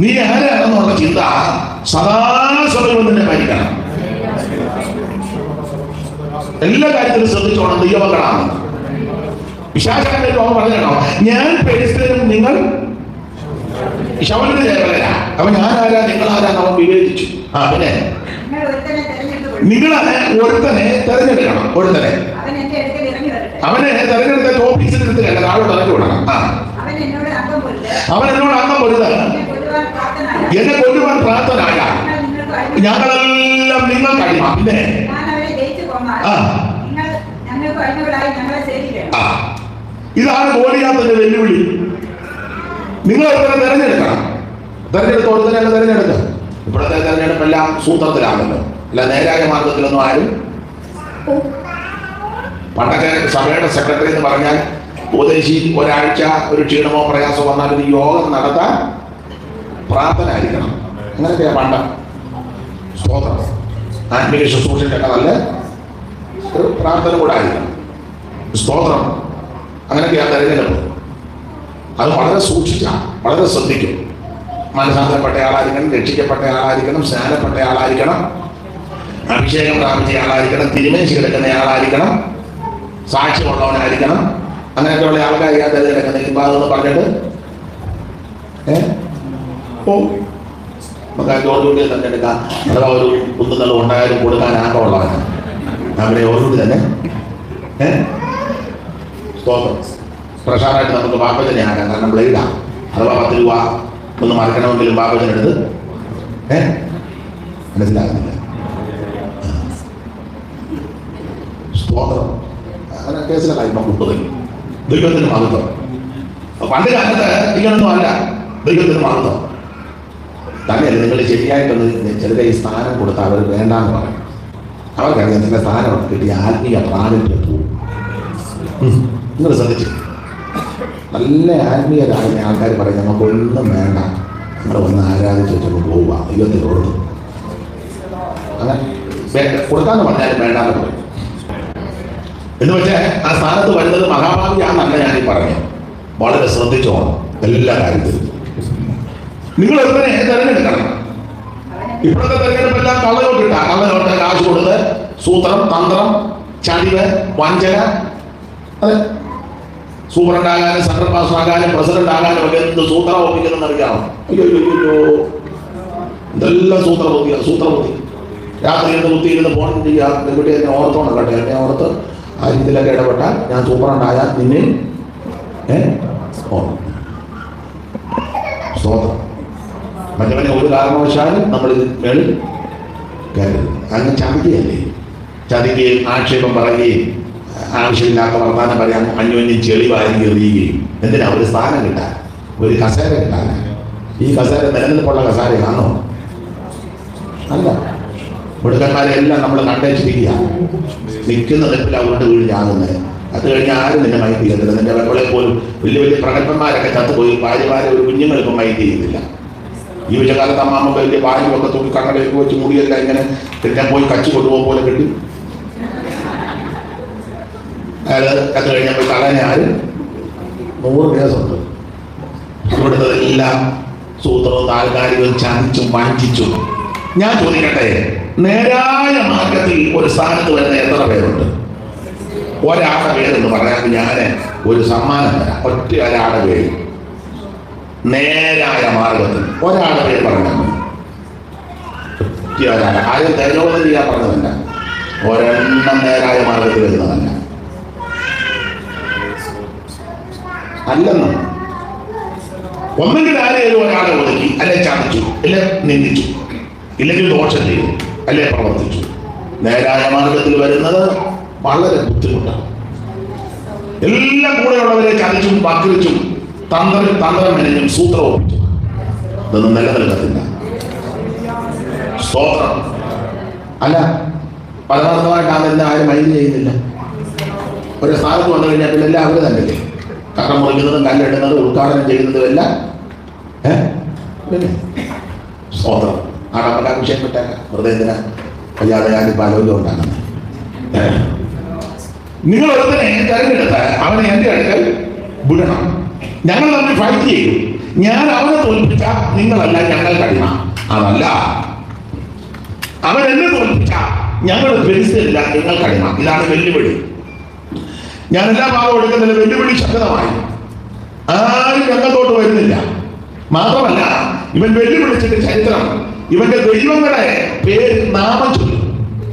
നീ ആരാണെന്നുള്ള ചിന്ത സദാസമയവും നിന്നെ ഭരിക്കണം. എല്ലാ കാര്യത്തിലും ശ്രദ്ധിച്ചോണം, ദൈവമക്കളാണ്. പിശാചാരന്റെ ലോകം പറഞ്ഞോ, ഞാൻ പെരിസ്തരും നിങ്ങൾ ശൗലിന്റെ ചേർക്കലാ. അവൻ ഞാനാരാ നിങ്ങൾ ആരാന്ന് അവൻ വിവേചിച്ചു. പിന്നെ നിങ്ങൾ ഒരുത്തനെ തെരഞ്ഞെടുക്കണം. ഒരുത്തനെ അവനെ തെരഞ്ഞെടുത്ത ഓഫീസിൽ എടുത്തില്ല, താഴോട്ട് ഇറക്കി വിടണം. അവൻ എന്നോട് അംഗം പൊരുത്, എന്നെ കൊല്ലുവാൻ പ്രാപ്തനായ ഞങ്ങളെല്ലാം നിങ്ങൾക്ക് അടിമ. പിന്നെ ഇതാണ് ഗോലിയാത്തിന്റെ വെല്ലുവിളി. നിങ്ങൾ ഒരുത്തനെ തെരഞ്ഞെടുക്കണം. തെരഞ്ഞെടുത്ത് ഒരുത്തനെ തെരഞ്ഞെടുക്കുക. ഇപ്പോഴത്തെ തെരഞ്ഞെടുപ്പെല്ലാം സൂത്രത്തിലാണല്ലോ, അല്ല നേരായ മാർഗത്തിലൊന്നും ആരും. പണ്ടൊക്കെ സഭയുടെ സെക്രട്ടറി എന്ന് പറഞ്ഞാൽ ഉപദേശി ഒരാഴ്ച ഒരു ക്ഷീണമോ പ്രയാസമോ വന്നാൽ ഒരു യോഗം നടത്താൻ പ്രാർത്ഥനായിരിക്കണം. അങ്ങനെയൊക്കെയാ പണ്ട്. സ്തോത്രം. ആത്മീയ ശുശ്രൂഷയൊക്കെ നല്ല ഒരു പ്രാർത്ഥന കൂടെ ആയിരിക്കണം. സ്തോത്രം. അങ്ങനെയൊക്കെയാ തെരഞ്ഞെടുപ്പ്. അത് വളരെ സൂക്ഷിച്ച, വളരെ ശ്രദ്ധിക്കും. മനസ്സാന്തരപ്പെട്ട ആളായിരിക്കണം, രക്ഷിക്കപ്പെട്ട ആളായിരിക്കണം, സ്നാനപ്പെട്ട ആളായിരിക്കണം, അഭിഷേകം പ്രാപിച്ച ആളായിരിക്കണം, തിരുമേശി കിടക്കുന്ന ആളായിരിക്കണം, സാക്ഷ്യമുള്ളവനായിരിക്കണം. അങ്ങനെയൊക്കെയുള്ള ആൾക്കാർ തെരഞ്ഞെടുക്കുന്ന വിഭാഗം പറഞ്ഞിട്ട് നമുക്ക് ജോർജൂട്ടി തെരഞ്ഞെടുക്കാം. അഥവാ ഒരു കുന്നുകൾ ഉണ്ടായാലും കൊടുക്കാൻ ആഗ്രഹമുള്ളവനാണ് നമ്മുടെ ജോർജൂട്ടി തന്നെ. സ്തോത്രം. പ്രഷാറായിട്ട് നമുക്ക് ബാപ്പച്ചനെ ആകാം. കാരണം ബ്ലേഡാണ്. അഥവാ 10 രൂപ ഒന്ന് മറക്കണമെങ്കിലും ബാപ്പച്ചനെടുത്ത് മനസ്സിലാകുന്നില്ല. സ്തോത്രം. അങ്ങനെ കേസിലൊക്കെ ഇപ്പം കുട്ടുതൽ ദൈവത്തിന് മഹത്വം. പണ്ട് കാലത്ത് ഇങ്ങനൊന്നും അല്ല, ദൈവത്തിന് മഹത്വം തന്നെയല്ല. നിങ്ങൾ ശരിയായിട്ടൊന്ന് ചിലരെ ഈ സ്ഥാനം കൊടുത്താൽ അവർ വേണ്ടാന്ന് പറയും. അവർക്കറിയാം ചില സ്ഥാനം കിട്ടിയ ആത്മീയ പ്രാണിന്റെ പോകും. നിങ്ങൾ ശ്രദ്ധിച്ചു, നല്ല ആത്മീയരാകുന്ന ആൾക്കാർ പറയും നമുക്കൊന്നും വേണ്ട, നമ്മൾ വന്ന് ആരാധിച്ചിട്ട് പോവുക, ദൈവത്തിനോട് അങ്ങനെ കൊടുക്കാന്ന് പറഞ്ഞാലും വേണ്ടാന്ന് പറയും. എന്ന് വെച്ചാൽ ആ സ്ഥാനത്ത് വരുന്നത് മഹാഭാവിയാണെന്നല്ല ഞാനീ പറഞ്ഞത്. വളരെ ശ്രദ്ധിച്ചോണം എല്ലാ കാര്യത്തിലും. നിങ്ങൾ ഒരുവനെ തെരഞ്ഞെടുക്കണം. ഇപ്പോഴത്തെ തെരഞ്ഞെടുപ്പെല്ലാം കള്ളനോട്ടിട്ടാ. കള്ളനോട്ട്, കാശ് കൊടുത്ത്, സൂത്രം, തന്ത്രം, ചടിവ്, വഞ്ചന. അതെ, സൂപ്രണ്ടാകാനും സെൻട്രൽ മാസ്റ്റർ ആകാനും പ്രസിഡന്റ് ആകാനും ഒക്കെ എന്ത് സൂത്രം ഒപ്പിക്കുന്നെന്ന് അറിയാമോ? അയ്യോ അയ്യോ, ഇതെല്ലാം സൂത്രബുദ്ധിയാണ്. സൂത്രബുദ്ധി. രാത്രി ഇരുന്ന് കുത്തിയിരുന്ന് ഫോൺ ചെയ്യുക. ഇവിടെ എന്നെ ഓർത്തോണം കേട്ടോ, എന്നെ ഓർത്ത് ആ രീതിയിലൊക്കെ ഇടപെട്ടാൽ ഞാൻ സൂപ്രണ്ടായാൽ നിന്നെ സ്തോത്രം. മറ്റവനെ ഒരു കാരണവശാലും നമ്മൾ മേളിൽ കയറരുത്. അങ്ങ് ചതിക്കുകയല്ലേ. ചതിക്കുകയും ആക്ഷേപം പറയുകയും ആവശ്യമില്ലാത്ത വർത്താനം പറയാൻ അന്യോന്യം ചെളി വാരി എറിയുകയും. എന്തിനാ? ഒരു സ്ഥാനം കിട്ടാൻ, ഒരു കസേര കിട്ടാൻ. ഈ കസേര നിലനിൽപ്പുള്ള കസേരയാണോ? അല്ല. മിടുക്കന്മാരെല്ലാം നമ്മൾ കണ്ടേച്ചിരിക്കുക. നിൽക്കുന്ന നിൽപ്പിൽ അവരുടെ വീഴിലാകുന്നത്. അത് കഴിഞ്ഞാൽ ആരും നിന്നെ മൈൻഡ് ചെയ്യത്തില്ല. നിന്റെ വെള്ളം പോലും വലിയ വലിയ പ്രഗത്ഭന്മാരൊക്കെ ചത്തുപോയി. ഭാര്യമാരെ ഒരു കുഞ്ഞുങ്ങളിപ്പം മൈൻഡ് ചെയ്യുന്നില്ല. ഈ വിഷകാലത്ത് അമ്മാമ്മ വലിയ ഭാര്യയൊക്കെ തൂക്കി കണ്ണടയൊക്കെ വെച്ച് മുടിയല്ല ഇങ്ങനെ കിട്ടാൻ പോയി കച്ചു കൊണ്ടുപോകും പോലെ കിട്ടി. അയാൾ അത് കഴിഞ്ഞാൽ പോയി കളയാൻ ആരും 100 കേസുണ്ട്. ഇവിടുത്തെ എല്ലാം സൂത്രവും താൽക്കാലികവും ചതിച്ചും വഞ്ചിച്ചും. ഞാൻ ചോദിക്കട്ടെ, നേരായ മാർഗത്തിൽ ഒരു സ്ഥാനത്ത് വരുന്ന എത്ര പേരുണ്ട്? ഒരാളുടെ പേരെന്ന് പറയാൻ ഞാൻ ഒരു സമ്മാനം തരാം. ഒറ്റ ഒരാളുടെ പേര്. നേരായ മാർഗത്തിൽ ഒരാളുടെ പേര് പറഞ്ഞാൽ മതി. ഒറ്റ ഒരാൾ. ആരും തേജോധന ചെയ്യാൻ പറഞ്ഞതല്ല, ഒരെണ്ണം നേരായ മാർഗത്തിൽ വരുന്നതല്ല. അല്ലെന്ന് ഒന്നെങ്കിൽ ആരെയും ഒരാളെ ഒതുക്കി, അല്ലെ ചതിച്ചു, അല്ലെ നിന്ദിച്ചു, ഇല്ലെങ്കിൽ ദോഷം ചെയ്തു, അല്ലെ പ്രവർത്തിച്ചു. നേരായ മാർഗത്തിൽ വരുന്നത് വളരെ ബുദ്ധിമുട്ടാണ്. എല്ലാം കൂടെയുള്ളവരെ ചതിച്ചും വക്രിച്ചും തന്ത്രം മെനഞ്ഞും സൂത്രം ഒപ്പിച്ചു. ഇതൊന്നും നിലനിൽക്കത്തില്ല. സ്തോത്രം. അല്ല, പരമാർത്ഥമായിട്ട് അതെല്ലാം ആരും മൈൻഡ് ചെയ്യുന്നില്ല. ഒരു സ്ഥാനത്ത് വന്നു കഴിഞ്ഞാൽ പിന്നെ എല്ലാം അവർ തന്നെയല്ലേ കരം മുറിക്കുന്നതും കല്ലിടുന്നതും ഉദ്ഘാടനം ചെയ്യുന്നതും എല്ലാം. പിന്നെ സ്തോത്രം. ആടപ്പെട്ട വിഷയം വിട്ടേക്ക. ഹൃദയത്തിന് വയ്യാതെ ഞാനിപ്പോൾ ആരോഗ്യം ഉണ്ടാകുന്നത്. നിങ്ങൾ ഒരുത്തനെ തെരഞ്ഞെടുത്താൽ അവനെ എൻ്റെ അടുക്കൽ വിടണം. ഞങ്ങൾ തമ്മിൽ ഫൈറ്റ് ചെയ്യും. ഞാൻ അവനെ തോൽപ്പിച്ച നിങ്ങളല്ല ഞങ്ങൾ കഴിമ. അതല്ല, അവൻ എന്നെ തോൽപ്പിച്ച ഞങ്ങൾ ഫെലിസ്ത്യരില്ല നിങ്ങൾ കഴിമ. ഇതാണ് വെല്ലുവിളി. ഞാൻ എല്ലാ ഭാഗവും എടുക്കുന്നില്ല. വെല്ലുവിളി ശക്തമായി. ആരും രംഗത്തോട്ട് വരുന്നില്ല. മാത്രമല്ല, ഇവൻ വെല്ലുവിളിച്ചിട്ട് ചരിത്രം ഇവന്റെ ദൈവങ്ങളെ പേര് നാമം ചൊല്ലും.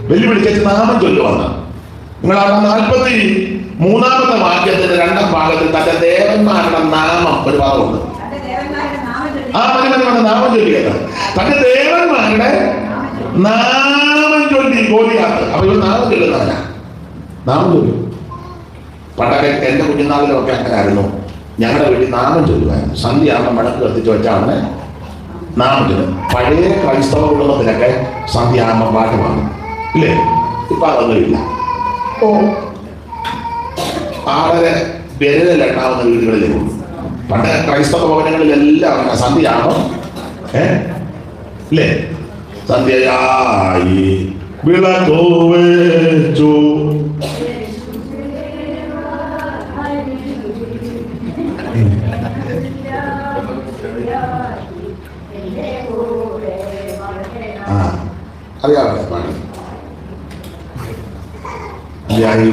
വെല്ലുവിളിച്ചിട്ട് നാമം ചൊല്ലുവന്ന് നിങ്ങൾ 43-ാമത്തെ വാക്യത്തിന്റെ 2-ാം ഭാഗത്തിൽ തന്റെ ദേവന്മാരുടെ നാമം ഒരു ഭാഗമുണ്ട്. മതി നാമം ചൊല്ലിയത്. തന്റെ ദേവന്മാരുടെ നാമം ചൊല്ലി ഗോലിയാത്ത്. അപ്പൊ ഇവർ നാമം ചൊല്ലുന്നവനാ. നാമം ചൊല്ലും. പണ്ടൊക്കെ എന്റെ കുഞ്ഞുനാളിലൊക്കെ അങ്ങനെ ആയിരുന്നു. ഞങ്ങളുടെ വീട്ടിൽ നാമം ചൊല്ലുമായിരുന്നു. സന്ധ്യയാകുമ്പോൾ മടക്ക് കത്തിച്ച് വെച്ചാണ് നാമം ചൊല്ലും. പഴയ ക്രൈസ്തവ കുടുംബത്തിലൊക്കെ സന്ധ്യയാകുമ്പോൾ പാട്ട് പാടും, ഇല്ലേ? ഇപ്പൊ അതൊന്നുമില്ല. വളരെ വിരലിലുണ്ടാവുന്ന വീടുകളിലും പണ്ട് ക്രൈസ്തവ ഭവനങ്ങളിലെല്ലാം സന്ധ്യയാണോ ഇല്ലേ? സന്ധ്യയായി വിളക്കോ വെച്ചു അറിയാമല്ലേ പാടി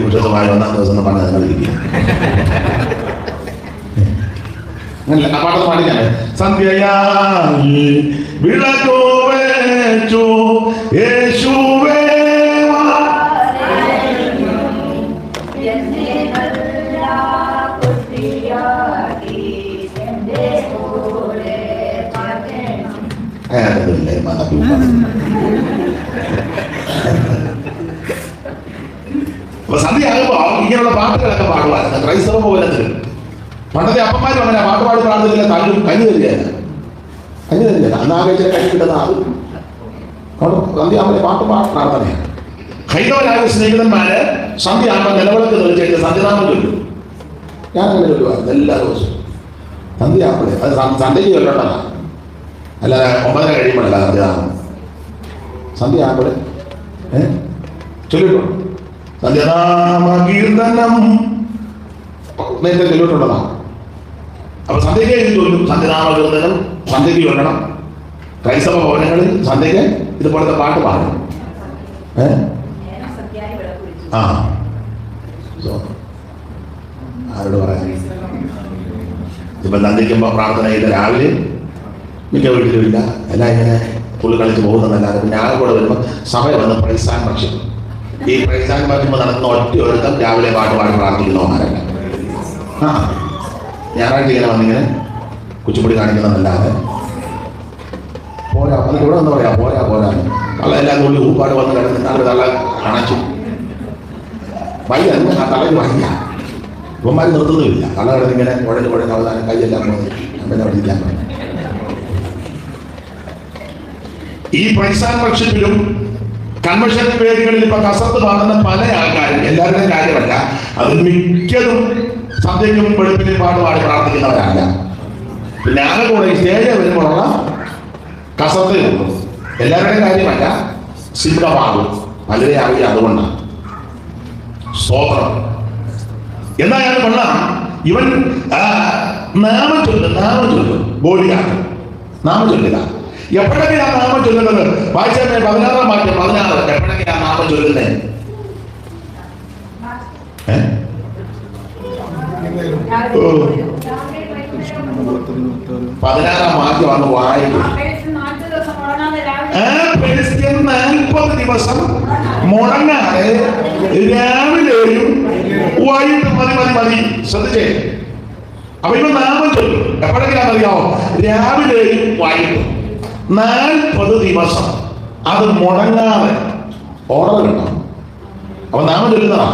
ഉചിതമായ 1-ാം ദിവസം പറഞ്ഞ നിങ്ങളിരിക്കുക. അങ്ങനല്ല, ആ പാട്ടത് പാടി ഞാൻ. സന്ധ്യയായി വിളക്കോ വെച്ചു യേശുവേ അപ്പൊ സന്ധ്യയാകുമ്പോ ഇങ്ങനെയുള്ള പാട്ടുകളൊക്കെ പാടുവായിരുന്നു ക്രൈസ്തവ ഭവനത്തിൽ. പണ്ടത്തെ അപ്പന്മാരും അങ്ങനെ പാട്ട് പാടി പ്രാർത്ഥനയില്ല, തല്ലും കഞ്ഞി തരികയല്ല. അന്ന് ആകെ കഞ്ഞി കിട്ടുന്ന അത് സന്ധ്യയാകുമ്പോൾ പാട്ട് പ്രാർത്ഥനയാണ്. ഹൈന്ദവരായ സ്നേഹിതന്മാര് സന്ധ്യയാകുമ്പോൾ നിലവിളക്ക് തെളിച്ചിട്ട് സന്ധ്യനാമം ചൊല്ലും. ഞാൻ അങ്ങനെ ചൊല്ലുമായിരുന്നു എല്ലാ ദിവസവും സന്ധ്യയാകുമ്പോഴേ. അത് സന്ധ്യയ്ക്ക് ചൊല്ലണ്ടതാണ്, അല്ലാതെ 9:30 കഴിയുമ്പോഴല്ല സന്ധ്യനാമം. സന്ധ്യയാകുമ്പോഴേ ചൊല്ലിട്ടുണ്ട്. സന്ധ്യനാമ കീർത്തനം നേരത്തെ ചൊല്ലിട്ടുള്ളതാണ്. അപ്പൊ സന്ധ്യയ്ക്ക് ചൊല്ലും. സന്ധ്യനാമ കീർത്തനം സന്ധ്യയ്ക്ക് ചൊല്ലണം. ക്രൈസ്തവ ഭവനങ്ങളിൽ സന്ധ്യയ്ക്ക് ഇതുപോലത്തെ പാട്ട് പാടും. ആരോട് പറയാൻ? ഇപ്പൊ സന്ധ്യയ്ക്കുമ്പോ പ്രാർത്ഥനയില്ല. രാവിലെ മിക്ക വീട്ടിലും ഇല്ല, എല്ലാം ഇങ്ങനെ പുള്ളി കളിച്ച് പോകുന്നതല്ലാതെ. പിന്നെ ആകെ കൂടെ വരുമ്പോൾ സമയം വന്ന് പ്രൈസാൻ ഭക്ഷ്യം. ഈ പ്രൈസാൻ ഭക്ഷ്യം നടത്തുന്ന ഒറ്റ ഒരുത്തം രാവിലെ പാട്ട് പാടി പ്രാർത്ഥിക്കുന്നവന്മാരല്ല. ഞായറാഴ്ച ഇങ്ങനെ വന്നിങ്ങനെ കുച്ചിപ്പൊടി കാണിക്കുന്നതല്ലാതെ പോരാ. അതിന് ഇവിടെ എന്താ പറയാ, പോരാ തള്ള എല്ലാം കൊണ്ട് ഊപ്പാട് വന്ന് കിടന്നിട്ട് തള്ള അണച്ചു വയ്യ. ആ തള്ളക്ക് വയ്യ. ഇവന്മാർ നിർത്തുന്നുമില്ല. തള്ള കിടന്നിങ്ങനെ കുഴഞ്ഞ് അവസാനം കൈയെല്ലാം പോയി പിന്നെ പഠിക്കാൻ പറ്റും. ഈ പ്രൈസാൻ വർഷിപ്പിലും കൺവെൻഷൻ വേദികളിൽ ഇപ്പൊ കസർത്ത് പാടുന്ന പല ആൾക്കാരും, എല്ലാവരുടെയും കാര്യമല്ല, അത് മിക്കതും സന്ധ്യയ്ക്കും വെളുപ്പിനും പാട്ട് പാടി പ്രാർത്ഥിക്കുന്നവരല്ല. പിന്നെ ആകെ കൂടെ ഈ സ്റ്റേജ് വരുമ്പോഴുള്ള കസർത്തേ ഉള്ളൂ. എല്ലാവരുടെയും കാര്യമല്ല, സിംഹഭാഗം പലരെ അറിയാം. അതുകൊണ്ടാണ് സ്തോത്രം. എന്തായാലും കൊള്ളാം. ഇവൻ നാമം ചൊല്ലും. ബോഡിയാണ് നാമം ചൊല്ലുക. എപ്പോഴൊക്കെയാണ് നാമം ചൊല്ലുന്നത്? വായിച്ചേ 16-ാം വാക്യം 16. എപ്പോഴൊക്കെയാണ് നാമം ചൊല്ലുന്നത്? 16-ാം വാക്യമാണ് വായിക്കുന്നത്. 40 ദിവസം മുടങ്ങാതെ രാവിലെയും വൈകിട്ടും മതി. ശ്രദ്ധിച്ചേ. അപ്പൊ ഇവ നാമം ചൊല്ലും. എപ്പോഴൊക്കെയാണെന്ന് അറിയാമോ? രാവിലെയും വൈകിട്ടും 40 ദിവസം. അത് മുടങ്ങാതെ ഓർഡർ കിട്ടണം. അവൻ നാമം ചൊല്ലുന്നതാ.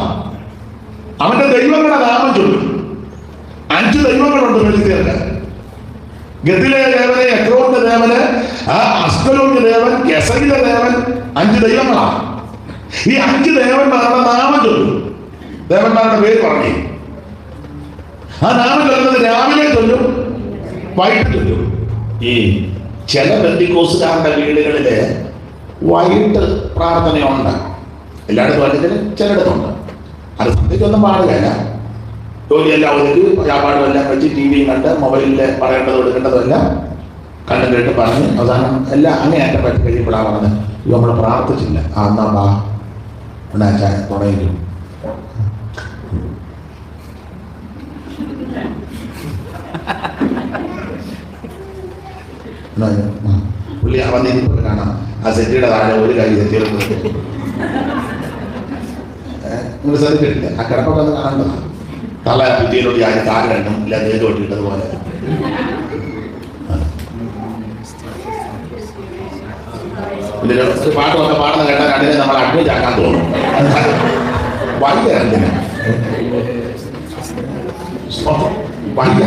അവന്റെ ദൈവങ്ങളുടെ നാമം ചൊല്ലും. 5 ദൈവങ്ങളുണ്ട് ഫെലിസ്ത്യർക്ക്. ഗത്തിലെ ദേവന്, എക്രോന്റെ ദേവന്, അസ്കലോന്റെ ദേവൻ, ഗെസയിലെ ദേവൻ, 5 ദൈവങ്ങളാണ്. ഈ 5 ദേവന്മാരുടെ നാമം ചൊല്ലും. ദേവന്മാരുടെ പേര് പറഞ്ഞു. ആ നാമം ചൊല്ലുന്നത് രാവിലെ ചൊല്ലും, വൈകിട്ട് ചൊല്ലും. ഈ ചില പെന്തിക്കോസുകാരുടെ വീടുകളില് വൈകിട്ട് പ്രാർത്ഥനയുണ്ട്. എല്ലായിടത്തും അല്ലെങ്കിൽ ചിലയിടത്തുണ്ട്. അത് സന്ധ്യയ്ക്കൊന്നും പാടുകയല്ല. ജോലിയെല്ലാം ഒതുക്കി വ്യാപാരം എല്ലാം വെച്ച് ടി വിയും കണ്ട് മൊബൈലിൽ പറയേണ്ടതും എടുക്കേണ്ടതും എല്ലാം കണ്ടും കേട്ട് പറഞ്ഞ് അവസാനം എല്ലാം അങ്ങേയറ്റം പറ്റി കഴിയപ്പെടാൻ പറഞ്ഞ് ഇത് നമ്മൾ പ്രാർത്ഥിച്ചില്ല. എന്നാ ബാ എന്നാ തുടങ്ങിക്കും. പുള്ളി വന്നിരിപ്പോൾ കാണാം ആ സെറ്റിയുടെ താഴെ ഒരു കൈ തെറ്റിയെടുത്ത് നിങ്ങൾ ശ്രദ്ധിച്ചിട്ടില്ല? ആ കിടപ്പൊക്കെ ഒന്ന് കാണേണ്ടതാണ്. തല ഭിത്തിയിലോട്ട് ആരും കാല് രണ്ടും ഇല്ല ദേഹം ഒട്ടിയിട്ടതുപോലെ. പിന്നെ ഒരു പാട്ടൊക്കെ പാടുന്ന കേട്ടാൽ കണ്ടിനെ നമ്മൾ അഡ്മിറ്റ് ആക്കാൻ തോന്നും. വയ്യ എന്തിനാ വയ്യ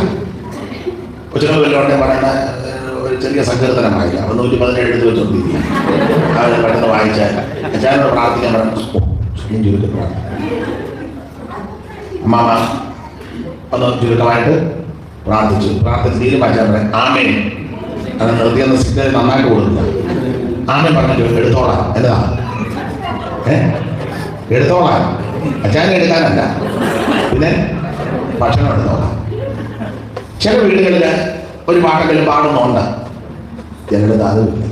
കൊച്ചുങ്ങൾ വല്ലോണ്ടെ പറയുന്ന ഒരു ചെറിയ സങ്കീർത്തനമായില്ല. 117 എടുത്ത് വെച്ചോണ്ടിരിക്കുക. അവർ പെട്ടെന്ന് വായിച്ചാൽ അച്ഛനോട് പ്രാർത്ഥിക്കാൻ പറഞ്ഞു. അമ്മാമ ഒന്ന് ചുരുക്കമായിട്ട് പ്രാർത്ഥിച്ച് തീരുമാനിച്ചാൽ പറയാം ആമേൻ. അത് നിർത്തിയെന്ന സിഗ്നൽ നന്നായിട്ട് കൊടുക്കുക. ആമേൻ പറഞ്ഞിട്ട് എടുത്തോളാം. എന്താ എടുത്തോളാം? അച്ഛനെ എടുക്കാനല്ല, പിന്നെ ഭക്ഷണം എടുത്തോളാം. ചില വീടുകളിൽ ഒരു പാട്ടെങ്കിലും പാടുന്നുണ്ട്, ചിലത് അതുമില്ല.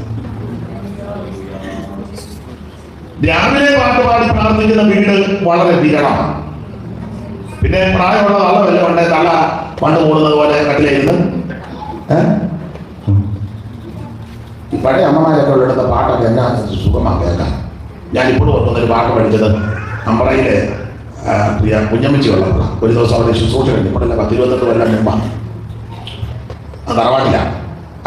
രാവിലെ പാട്ട് പാടി പ്രാർത്ഥിക്കുന്ന വീട് വളരെ വിരളമാണ്. പിന്നെ പ്രായമുള്ള തള്ള വല്ല ഉണ്ട്, തള്ള പണ്ട് കൂടുന്നത് പോലെ കട്ടിലിരുന്ന് ഈ പഴയ അമ്മമാരൊക്കെ ഉള്ളിടത്ത പാട്ടൊക്കെ എന്നാ സുഖമാണ് കേൾക്കാൻ. ഞാനിപ്പോഴും ഒന്നൊരു പാട്ട് പഠിച്ചത് അമ്പറയിലെ പ്രിയ കുഞ്ഞമ്മച്ചി ഉള്ളപ്പോഴാണ്. ഒരു ദിവസം അവിടെ ശുശ്രൂഷ കഴിഞ്ഞു. ഇപ്പോഴല്ല 10-28 കൊല്ലം മുമ്പാണ്. അത് തറവാട്ടില്ല.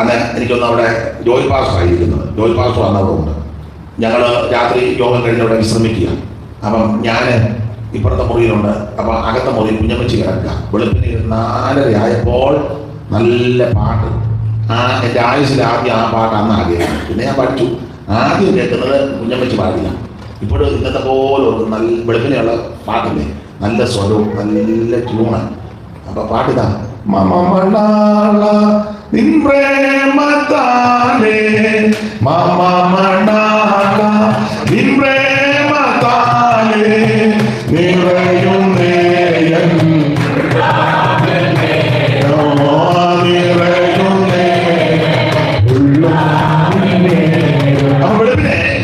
അന്ന് എനിക്കൊന്ന് അവിടെ ജോയ് പാസ്റ്റർ ആയിരിക്കുന്നത്. ജോയ് പാസ്റ്റർ അന്നവിടെ ഉണ്ട്. ഞങ്ങൾ രാത്രി യോഗം കഴിഞ്ഞ് അവിടെ വിശ്രമിക്കുക. അപ്പം ഞാൻ ഇപ്പുറത്തെ മുറിയിലുണ്ട്. അപ്പം അകത്തെ മുറിയിൽ കുഞ്ഞമ്മച്ചി കിടക്കുക. വെളുപ്പിന് 4:30 ആയപ്പോൾ നല്ല പാട്ട്. എൻ്റെ ആയുസിൽ ആദ്യം ആ പാട്ട് അന്ന് ആദ്യമാണ്. പിന്നെ ഞാൻ പഠിച്ചു. ആദ്യം കേൾക്കുന്നത് കുഞ്ഞമ്മച്ചി പാടില്ല. ഇപ്പോഴും ഇന്നത്തെ പോലെ ഒരു നല്ല വെളുപ്പിനെയുള്ള പാട്ടില്ലേ, നല്ല സ്വരവും നല്ല ട്യൂണാണ്. അപ്പം പാട്ടിതാ മമ മണാള നിൻ പ്രേമത്താലേ മമ മണാള നിൻ പ്രേമത്താലേ നിറയുന്നേ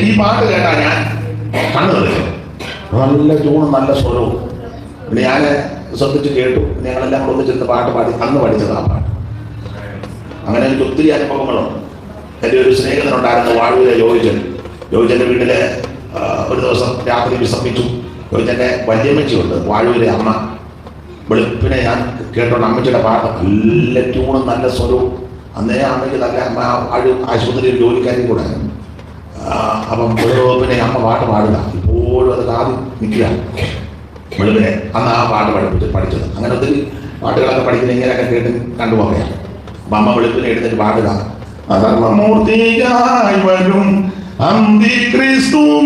ഈ പാട്ട് കേട്ടാ ഞാൻ കണ്ണു തെളിയും. നല്ല ട്യൂണും നല്ല സ്വരവും. പിന്നെ ഞാൻ ശ്രദ്ധിച്ച് കേട്ടു. ഞങ്ങളെല്ലാം കൂടെ ഒന്നിച്ചിരുന്ന് പാട്ട് പാടി അന്ന് പഠിച്ചത് ആ പാട്ട്. അങ്ങനെ എനിക്ക് ഒത്തിരി അനുഭവങ്ങളുണ്ട്. എൻ്റെ ഒരു സ്നേഹിതനുണ്ടായിരുന്ന വാഴൂരെ യോജിച്ചൻ്റെ വീട്ടിലെ ഒരു ദിവസം രാത്രി വിശ്രമിച്ചു. യോജിച്ചൻ്റെ വല്യമ്മച്ചിയുണ്ട്, വാഴൂരെ അമ്മ. വെളുപ്പിനെ ഞാൻ കേട്ടോണ്ട് അമ്മച്ചിയുടെ പാട്ട് നല്ല ട്യൂണും നല്ല സ്വരവും. അന്നേ അമ്മയ്ക്ക് നല്ല അമ്മ ആശുപത്രിയിൽ ജോലിക്കാരി കൂടെ. അപ്പം പിന്നെ അമ്മ പാട്ട് പാടില്ല. ഇപ്പോഴും അത് ആദ്യം നിൽക്കുക വെളുപ്പിനെ. അന്ന് ആ പാട്ട് പഠിച്ചത്. അങ്ങനെ ഒത്തിരി പാട്ടുകളൊക്കെ പഠിക്കുന്ന ഇങ്ങനെയൊക്കെ കേട്ട് കണ്ടുപോകയാണ്. അപ്പം അമ്മ വെളുപ്പിനെ എടുത്തിട്ട് പാടുക. അധർമ്മമൂർത്തിയായി വരും അന്തിക്രിസ്തുവിനായി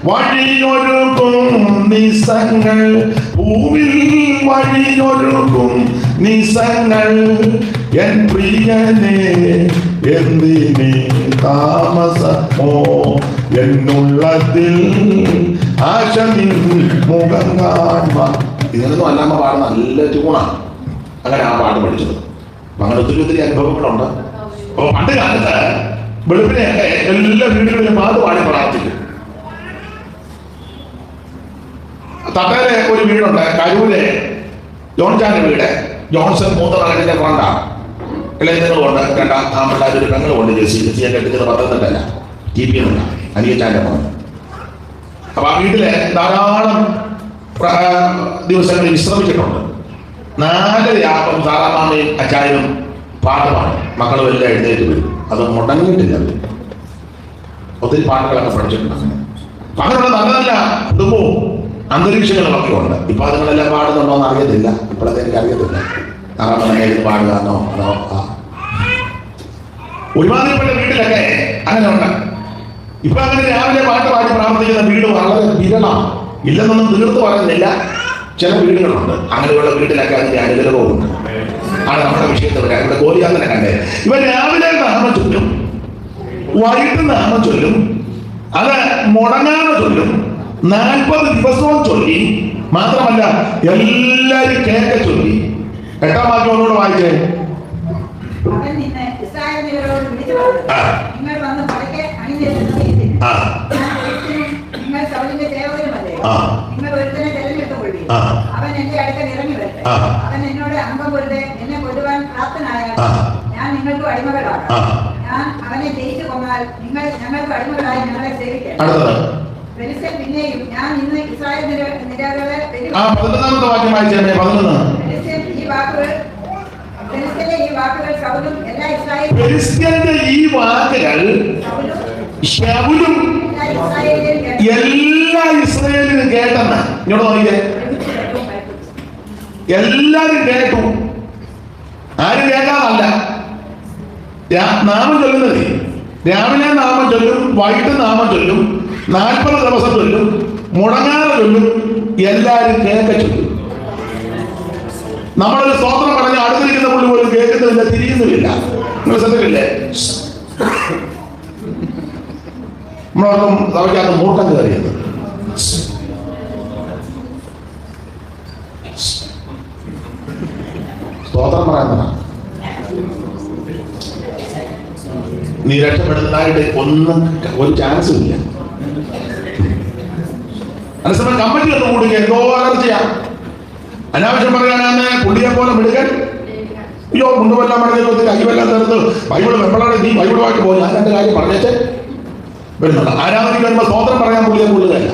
വഴിയൊരുക്കും നിസങ്ങൾ, ഭൂമിൽ വഴിയൊരുക്കും നിസങ്ങൾ. എൻ പ്രിയനെ എന്തിനെ താമസമോ എന്നുള്ളതിൽ ആശ നിൻ മുഖം കാണുക. ഇതിനൊന്നും അല്ലാമ്മ പാടുന്ന നല്ല ട്യൂണാണ്. അങ്ങനെ ആ പാട്ട് പഠിച്ചത്. അങ്ങനെ ഒത്തിരി അനുഭവങ്ങളുണ്ട്. അപ്പോൾ പണ്ട് കാലത്ത് വെളുപ്പിനെയൊക്കെ എല്ലാ വീടുകളിലും പാട്ട് പാടി പ്രാർത്ഥിക്കും. തട്ടയിലെ ഒരു വീടുണ്ട്, കരൂരെ ജോൺചാന്റെ വീട്. ജോൺസൺ മൂത്ത മകന്റെ ഫ്രണ്ടാണ്. ഇളയങ്ങളുണ്ട്, രണ്ടാം പിള്ളേർ ഒരു പെങ്ങളുണ്ട്. ജെസിയെ കെട്ടിച്ചത് പത്തനംതിട്ടല്ല, TP എന്നല്ല, അനിയച്ചാന്റെ മകൻ. അപ്പൊ ആ വീട്ടില് ധാരാളം ദിവസങ്ങളിൽ വിശ്രമിച്ചിട്ടുണ്ട്. 4 ആകും സാറാമാമയും അച്ചായനും പാട്ട് പാടും. മക്കളും എല്ലാം എഴുന്നേറ്റ് വരും. അത് മുടങ്ങിയിട്ടില്ല. ഒത്തിരി പാട്ടുകളൊക്കെ പഠിച്ചിട്ടുണ്ട്. അങ്ങനെയുള്ള നല്ല നല്ല കുടുംബവും അന്തരീക്ഷങ്ങളൊക്കെ ഉണ്ട്. ഇപ്പൊ അതുങ്ങളെല്ലാം പാടുന്നുണ്ടോ എന്ന് അറിയത്തില്ല. ഇപ്പോഴത്തെ എനിക്ക് അറിയത്തില്ല. താറാമ പാടുകയാണോ അതോ ഒരുമാതിരിപ്പെട്ട വീട്ടിലൊക്കെ അങ്ങനെ ഉണ്ട്. ഇപ്പൊ അങ്ങനെ രാവിലെ പാട്ട് പാടി പ്രാർത്ഥിക്കുന്ന വീട് വളരെ വിരളമാണ്. ഇല്ലെന്നൊന്നും തീർത്ത് പറയുന്നില്ല. ചില വീടുകളുണ്ട്. അങ്ങനെയുള്ള വീട്ടിലൊക്കെ അതിന്റെ അനുഗ്രഹവുമുണ്ട്. ആണ് നമ്മുടെ വിഷയത്തിൽ വരാം. ഇവിടെ ഗോലിയാത്തനെ കണ്ടേ, ഇവർ രാവിലെ നാമം ചൊല്ലും, വൈകിട്ട് നാമം ചൊല്ലും, അത് മുടങ്ങാതെ ചൊല്ലും. 40 ദിവസവും ചൊല്ലി. മാത്രമല്ല എല്ലാരും കേൾക്ക ചൊല്ലി. 8-ാം വാക്യം ഒന്നുകൂടെ വായിച്ചേ. അവൻ എന്റെ അടുക്കൽ ഇറങ്ങി വരട്ടെ. അവൻ എന്നോട് അംഗം പൊരുതെ എന്നെ കൊല്ലുവാൻ പ്രാപ്തനായ ഞാൻ നിങ്ങൾക്ക് അടിമകളാണ്. ഞാൻ അവനെ ജയിച്ചു കൊന്നാൽ നിങ്ങൾ ഞങ്ങൾക്ക് അടിമകളായി ഞങ്ങളെ സേവിക്കാം. ഫെലിസ്ത്യൻ പിന്നെയും ഞാൻ ഇന്ന് ഇസ്രായേൽ നിരകളെ ഫെലിസ്ത്യന്റെ ഈ വാക്കുകൾ ശൗലും എല്ലാ ഇസ്രായേലിനും കേട്ടെന്ന് ഇങ്ങോട്ട് നോക്കിയേ. എല്ലാരും കേട്ടു. ആരും കേൾക്കാതല്ല. നാമം ചൊല്ലുന്നത് രാവിലെ നാമം ചൊല്ലും, വൈകിട്ട് നാമം ചൊല്ലും, 40 ദിവസം ചൊല്ലും, മുടങ്ങാതെ ചൊല്ലും, എല്ലാരും കേൾക്ക ചൊല്ലും. നമ്മളൊരു സ്തോത്രം പറഞ്ഞ് അടുത്തിരിക്കുന്ന പുള്ളി പോലും കേൾക്കുന്നില്ല, തിരിയുന്നുമില്ല. നിങ്ങൾ ശ്രദ്ധിക്കില്ലേ? നമ്മളോർക്കും സഭയ്ക്കകത്ത് മൂട്ടം കയറിയത്. സ്തോത്രം പറയാൻ നീ രക്ഷപ്പെടുന്നതായിട്ട് ഒന്നും ഒരു ചാൻസും ഇല്ല. അതേസമയം കമ്മിറ്റി ഒന്ന് കൂടി എന്തോ ചെയ്യാം. അനാവശ്യം പറയാനാണ് പുള്ളിയെ പോലെ മിടുക്കൻ. അയ്യോ മുണ്ടുമെല്ലാം പറഞ്ഞത് കൈവെല്ലാം തീർത്ത് ബൈബിള് വെമ്പളാണ്, നീ ബൈബിളുമായിട്ട് പോയി ഞാൻ 2 കാര്യം പറഞ്ഞേച്ച് വരുന്നുണ്ട്. ആരാധനയ്ക്ക് വരുമ്പോൾ സ്തോത്രം പറയാൻ പുള്ളിയെ കൂടുതലല്ല.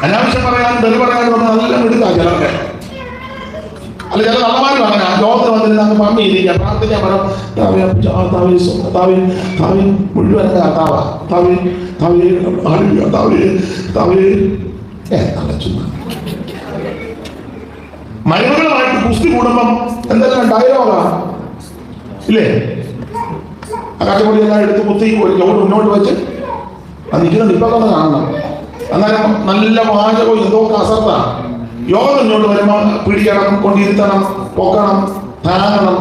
അനാവശ്യം പറയാനും തെറി പറയാനും നല്ല മിടുക്കാ ചിലർക്ക്. അല്ല ചില നല്ലമാരും അങ്ങനെ ലോകത്തിന് വന്നിട്ട് നമുക്ക് മമ്മി ഇരിക്കുക, പ്രാർത്ഥിക്കാൻ പറഞ്ഞു മുഴുവൻ മരുമകളുമായിട്ട് കുസ്തി കൂടുമ്പം എന്തെല്ലാം ഡയലോഗാ ഇല്ലേ? ആ കച്ചവടിയെല്ലാം എടുത്ത് കുത്തി ഒരു ലോഡ് മുന്നോട്ട് വെച്ച് അത് നിൽക്കുന്ന നിപ്പൊക്കെ കാണണം. അന്നേരം നല്ല വാചകവും എന്തോ കസർത്താണ്. യോഗം ഇങ്ങോട്ട് വരുമ്പോൾ പിടിക്കണം, കൊണ്ടിരുത്തണം, പൊക്കണം, താങ്ങണം.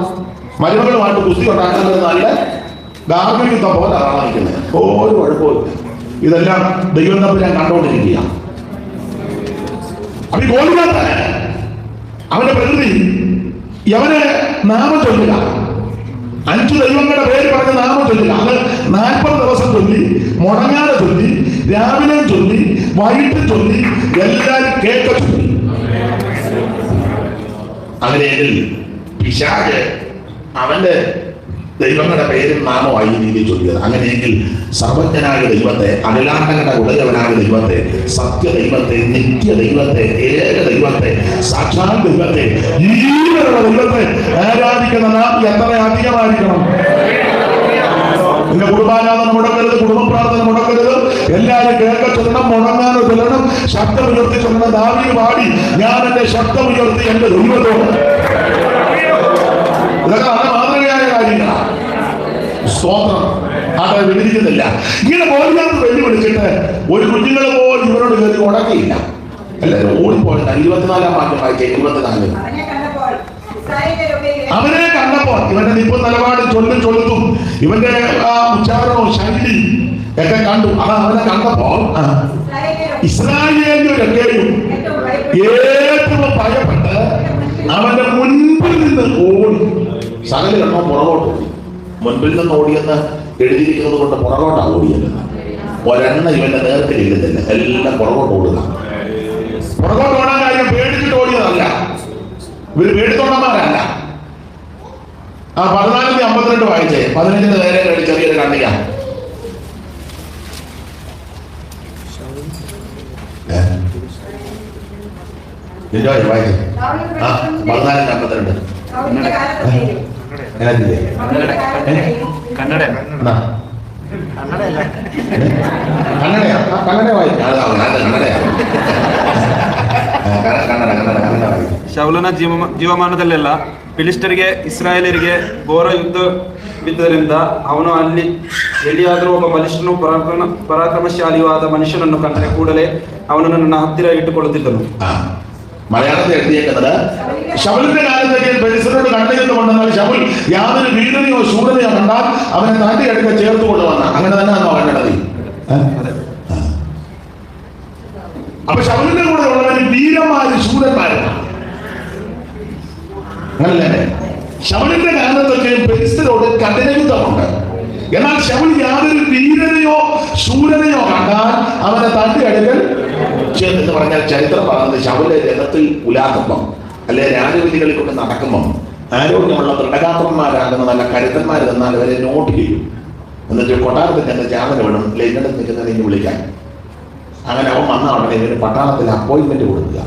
മരുമകളുമായിട്ട് കുസ്തി ഉണ്ടാക്കുന്നത് നല്ല ഗാർഹിക യുദ്ധം പോലെ ആളാണ് നിൽക്കുന്നത്. ഒരു കുഴപ്പമില്ല. ഇതെല്ലാം ദൈവം തമ്മിൽ ഞാൻ കണ്ടുകൊണ്ടിരിക്കുക. അപ്പൊ ഈ ഗോലിയാത്ത അവന്റെ പ്രകൃതി അവന് നാമം ചൊല്ലുക. 5 ദൈവങ്ങളുടെ പേര് പറഞ്ഞ് നാമം ചൊല്ലുക. അത് 40 ദിവസം ചൊല്ലി, മുടങ്ങാതെ ചൊല്ലി, രാവിലെ ചൊല്ലി, വൈകിട്ട് ചൊല്ലി, എല്ലാവരും കേൾക്ക ചൊല്ലി. അങ്ങനെയെങ്കിൽ പിശാച് അവന്റെ ദൈവങ്ങളുടെ പേരും നാമമായി രീതിയിൽ ചൊല്ലിയത്. അങ്ങനെയെങ്കിൽ സർവജ്ഞനായ ദൈവത്തെ, അഖിലാണ്ടങ്ങളുടെ ഉടയവനായ ദൈവത്തെ, സത്യ ദൈവത്തെ, നിത്യ ദൈവത്തെ, ഏക ദൈവത്തെ, സാക്ഷാൽ ദൈവത്തെ, ജീവനുള്ള ദൈവത്തെ ആരാധിക്കുന്ന നാം എത്ര അധികമായിരിക്കണം. നിന്റെ കുടുംബാരാധന മുടക്കരുത്, കുടുംബ പ്രാർത്ഥന മുടക്കരുത്. എല്ലാവരും കേൾക്ക ചൊല്ലണം, മുടങ്ങാതെ ചൊല്ലണം, ശബ്ദം ഉയർത്തി ചൊല്ലണം. ദാവീദ് പാടി, ഞാൻ എന്റെ ശബ്ദം ഉയർത്തി എന്റെ ദൈവത്തോട്. ഇതൊക്കെ നല്ല മാതൃകയായ കാര്യങ്ങളാണ്. സ്തോത്രം. അത് വിവരിക്കുന്നില്ല. ഇങ്ങനെ ബോധിക്കാത്ത വെല്ലുവിളിച്ചിട്ട് ഒരു കുഞ്ഞുങ്ങളെ പോലും ഇവരോട് കയറി ഉടക്കിയില്ല. എല്ലാവരും ഓടിപ്പോയില്ല. 24-ാം വാക്യം വായിച്ചേ. 24. അവനെ കണ്ടപ്പോൾ ഇവന്റെ നിപ്പും നിലപാടും ചൊല്ലുത്തും ഇവന്റെ ഉച്ചാരണവും ശൈലി ഒക്കെ കണ്ടു. അത് അവനെ കണ്ടപ്പോൾ ഇസ്രായേലിനൊക്കെയും ഏറ്റവും ഭയപ്പെട്ട് അവന്റെ മുൻപിൽ നിന്ന് ഓടി. സകല എണ്ണോ പുറകോട്ട് ഓടി. മുൻപിൽ നിന്ന് ഓടിയെന്ന് എഴുതിയിരിക്കുന്നത് കൊണ്ട് പുറകോട്ടാണ് ഓടിയത്. ഒരെണ്ണ ഇവന്റെ നേരത്തിൽ ഇല്ലുന്നില്ല. എല്ലാം പുറകോട്ട് ഓടുക. പുറകോട്ട് ഓടാൻ കാര്യം പേടിച്ചിട്ട് ഓടിയതല്ല. ഇവര് പേടിത്തൊണ്ടന്മാരല്ല. 14:52 വായിച്ചേ. 15 നേരെ വേണ്ടി ചെറിയൊരു കണ്ണിക. വായിച്ചേ. 14:52. കന്നഡയാ? കന്നഡ വായിക്കാം. ಶೌಲನ ಜೀವಮಾನದಲ್ಲೆಲ್ಲ ಫಿಲಿಸ್ಟರಿಗೆ ಇಸ್ರಾಯೇಲರಿಗೆ ಘೋರ ಯುದ್ಧ ಬಿದ್ದರಿಂದ ಅವನು ಅಲ್ಲಿ ಎಲ್ಲಿಯಾದರೂ ಒಬ್ಬ ಬಲಿಷ್ಠನು ಪರಾಕ್ರಮಶಾಲಿಯೂ ಆದ ಮನುಷ್ಯನನ್ನು ಕಂಡರೆ ಕೂಡಲೇ ಅವನನ್ನು ನನ್ನ ಹತ್ತಿರ ಇಟ್ಟುಕೊಳ್ಳುತ್ತಿದ್ದನು. മലയാളത്തിൽ എഴുതിയേക്കുന്നത് ശൗലിന്റെ കാലത്തേക്ക് ബെലിസ്തരോട് കണ്ടിരുന്നുകൊണ്ടെന്നാൽ ശൗൽ യാതൊരു വീരനെയോ ശൂരനെയോ കണ്ടാൽ അവനെ തന്റെ അടുക്ക ചേർത്ത് കൊണ്ടുവന്ന അങ്ങനെ തന്നെ ആണോ കണ്ടത്? അപ്പൊ ശൗലിന്റെ കൂടെ ഉള്ളവര് വീരന്മാര് ശൂരന്മാരാണ്. അങ്ങനല്ലേ? ശൗലിന്റെ കാലത്തൊക്കെ ഫെലിസ്ത്യരോട് കഠിനയുദ്ധമുണ്ട്. എന്നാൽ ശൗൽ യാതൊരു വീരനെയോ ശൂരനെയോ കണ്ടാൽ അവനെ തട്ടി അടുക്കൽ എന്ന് പറഞ്ഞാൽ ചരിത്രം പറയുന്നത് ശൗല് രഥത്തിൽ ഉലാകുമ്പം അല്ലെ രാജവലികളിൽ കൊണ്ട് നടക്കുമ്പം ആരോഗ്യമുള്ള ദൃഢഗാത്രന്മാരാകുന്ന നല്ല കരുത്തന്മാർ തന്നാൽ അവരെ നോട്ട് ചെയ്യും. എന്നിട്ട് കൊട്ടാരത്തിൽ ചെന്ന് ചാവന വേണം അല്ലെ ഇന്നലെ നിൽക്കുന്നതിനെ വിളിക്കാൻ. അങ്ങനെ അവൻ വന്ന ഉടനെ ഇവന് പട്ടാളത്തിൽ അപ്പോയിന്റ്മെന്റ് കൊടുക്കുക.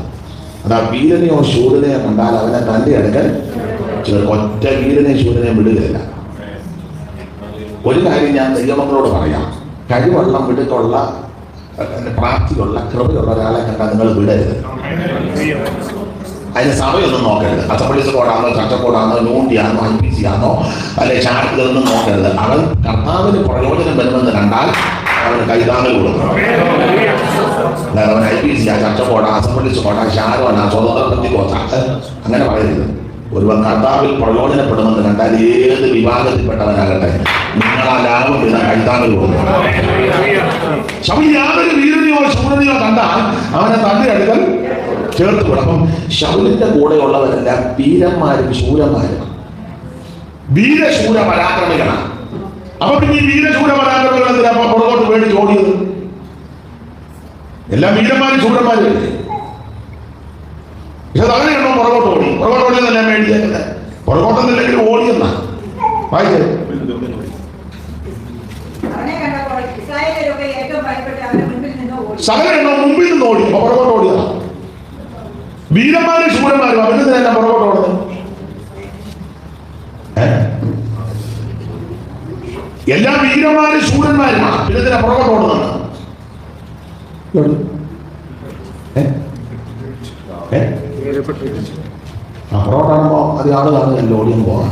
അതാ വീരനെയോ ശൂരനെയോ കണ്ടാൽ അവനെ തന്റെ അടുക്കൽ ഒറ്റ വീരനെയും ശൂരനെയും വിടുകയില്ല. ഒരു കാര്യം ഞാൻ ദൈവമക്കളോട് പറയാം, കഴിവുള്ള മിടുക്കുള്ള പ്രാപ്തിയുള്ള കൃപയുള്ള ഒരാളെ കണ്ടാൽ നിങ്ങൾ വിടരുത്. അതിന് സമയമൊന്നും നോക്കരുത്. അസംബ്ലീസ് കോഡാണോ ചർച്ചക്കോടാണോ നൂണ്ടിയാണോ IPC ആണോ അല്ലെ ചാർട്ടിലൊന്നും നോക്കരുത്. അവൻ കർത്താവിന് പ്രയോജനം വരുമെന്ന് കണ്ടാൽ അവന് കൈതാങ്ങൽ കൊടുക്കണം. അവൻ IPC ആ ചർച്ചക്കോടാ അസംബ്ലീസ് കോടാ ഷാരോനാ സ്വതന്ത്ര കോച്ചാ അങ്ങനെ പറയരുത്. ഒരുവൻ കർത്താവിൽ പ്രയോജനപ്പെടുമെന്ന് കണ്ടാൽ ഏത് വിഭാഗത്തിൽപ്പെട്ടവനാകട്ടെ നിങ്ങൾ ആ ലാഭം പിന്നെ കൈതാങ്ങൽ കൊടുക്കണം. ശൗൽ യാതൊരു വീരനെയോ ശൂരനെയോ കണ്ടാൽ അവനെ തന്റെ അടുക്കൽ ചേർത്ത് കൊടുക്കും. ശൗലിന്റെ കൂടെയുള്ളവരെല്ലാം വീരന്മാരും ശൂരന്മാരുമാണ്, വീരശൂര പരാക്രമികളാണ്. അപ്പൊ പിന്നെ ഈ വീരശൂര പരാക്രമികൾ എന്തിനാ പുറകോട്ട് വേണ്ടി ഓടിയത്? എല്ലാം വീരന്മാരും ശൂരന്മാരും. പക്ഷെ അങ്ങനെയാണോ പുറകോട്ട് ഓടി? പുറകോട്ട് ഓടിയെന്നല്ല വേണ്ടിയത്, പുറകോട്ടെന്നില്ലെങ്കിലും ഓടിയെന്നാ വായിച്ചത്. സകലെണ്ണോ മുമ്പിൽ നിന്ന് ഓടി, പുറകോട്ട് ഓടിയതാ. വീരന്മാരും ശൂരന്മാരും അവരുടെ തന്നെ പുറകോട്ട് ഓടുന്നത്. എല്ലാ വീരന്മാരും ശൂരന്മാരുമാണ്, പിന്നെ തന്നെ പുറകോട്ട് ഓടുന്നത്. പുറകോട്ടാകുമ്പോ അത് ആള് കാണുന്നല്ലോ ഓടിയും പോകാം.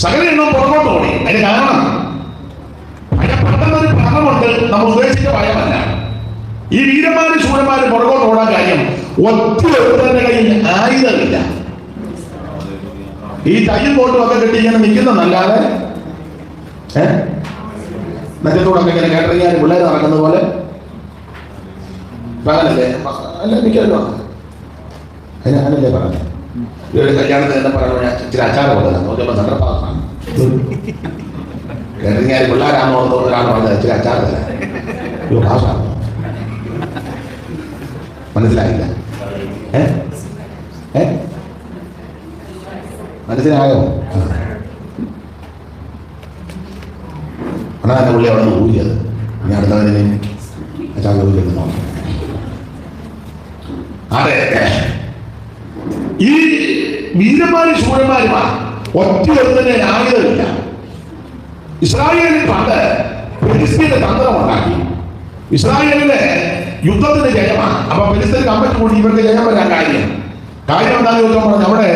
സകല എണ്ണം പുറകോട്ട് ഓടി. അതിന് കാരണം അതിന്റെ പെട്ടെന്നൊരു ഭരണമുണ്ട്, നമ്മൾ ഉദ്ദേശിച്ച ഭയമല്ല. ഈ വീരന്മാരും ശൂരന്മാരും പുറകോട്ട് ഓടാൻ കാര്യം ഒറ്റ ഒരുത്തന്റെ കയ്യിൽ ആയുധമില്ല. ഈ തയ്യും കോട്ടും ഒക്കെ കെട്ടി ഇങ്ങനെ നിൽക്കുന്നതല്ലാതെ നെറ്റത്തോടൊക്കെ ഇങ്ങനെ കേട്ടറിയാൻ പിള്ളേർ നടക്കുന്ന പോലെ പകലല്ലേ അല്ല മിക്കല്ലോ അതിനല്ലേ പറഞ്ഞു. ഒരു കല്യാണത്തിന് തന്നെ പറഞ്ഞു ഇച്ചിരി അച്ചാറ് കൊടുക്കാം നോക്കിയപ്പോൾ സന്ദർഭമാണ് കേട്ടറിയാൻ പിള്ളേരാണോ ഒരാൾ പറഞ്ഞത് ഇച്ചിരി അച്ചാറ് തരാം. ഭാഷ മനസ്സിലായില്ല? മനസ്സിലായോ? അതാണ് എൻ്റെ പുള്ളി അവിടെ നിന്ന് ഊരിയത്. ഇനി അടുത്തവനെ അച്ചാൽ ഊരിയെന്ന് നോക്കാം. അതെ, ഈ വീരന്മാരും ശൂരന്മാരുമാണ്. ഒറ്റ ഒരുത്തന്നെ ആയുധമില്ല. ഇസ്രായേലിൽ പണ്ട് ഫെലിസ്ത്യന്റെ തന്ത്രമുണ്ടാക്കി. ഇസ്രായേലിലെ യുദ്ധത്തിന് ജയമാണ്. അപ്പൊ ഫെലിസ്ത്യൻ കമ്പനി കൂടി ഇവർക്ക് ജയം വരാൻ കാര്യം എന്താണെന്ന് ചോദിച്ചാൽ പറഞ്ഞു അവിടെ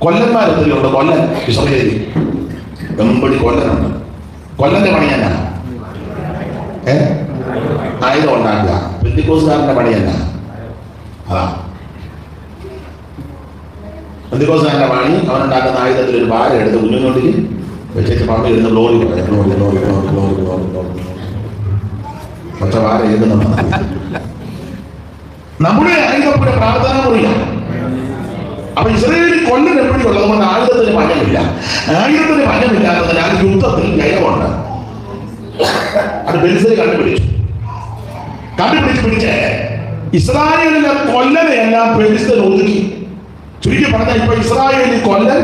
കൊല്ലന്മാരെന്തെങ്കിലുണ്ട്. കൊല്ലൻ ഇസ്രായേലി എമ്പടി കൊല്ലനുണ്ട്. കൊല്ലന്റെ പണി എന്നാ? ആയുധം ഉണ്ടാക്കുക. പെന്തിക്കോസുകാരന്റെ പണി എന്നാ? അതാ പെന്തിക്കോസുകാരന്റെ പണി. അവനുണ്ടാക്കുന്ന ആയുധത്തിൽ ഒരു ഭാരം എടുത്ത് കുഞ്ഞുകൊണ്ടിക്ക് വെച്ചിട്ട് പണ്ട് ഇരുന്ന് ഗ്ലോറി പറയാം. Glory glory glory glory glory glory പക്ഷെ ഭാരം എഴുതുന്നുണ്ട്. നമ്മുടെ ആയുധപ്പുര പ്രാർത്ഥന മുറിയാണ്. അപ്പൊ ഇസ്രായേലിൽ കൊല്ലൻ എപ്പോഴുള്ളത് കൊണ്ട് ആയുധത്തിന് ഭയമില്ല. ആയുധത്തിന് ഭയമില്ലാത്തതിനാൽ യുദ്ധത്തിൽ ജയമുണ്ട്. അത് ഫെലിസ്ത്യർ കണ്ടുപിടിച്ച് ഇസ്രായേലിലെ കൊല്ലനെയെല്ലാം ഫെലിസ്ത്യർ ഒതുക്കി. ചുരുക്കി പറഞ്ഞാൽ ഇപ്പൊ ഇസ്രായേലിൽ കൊല്ലൻ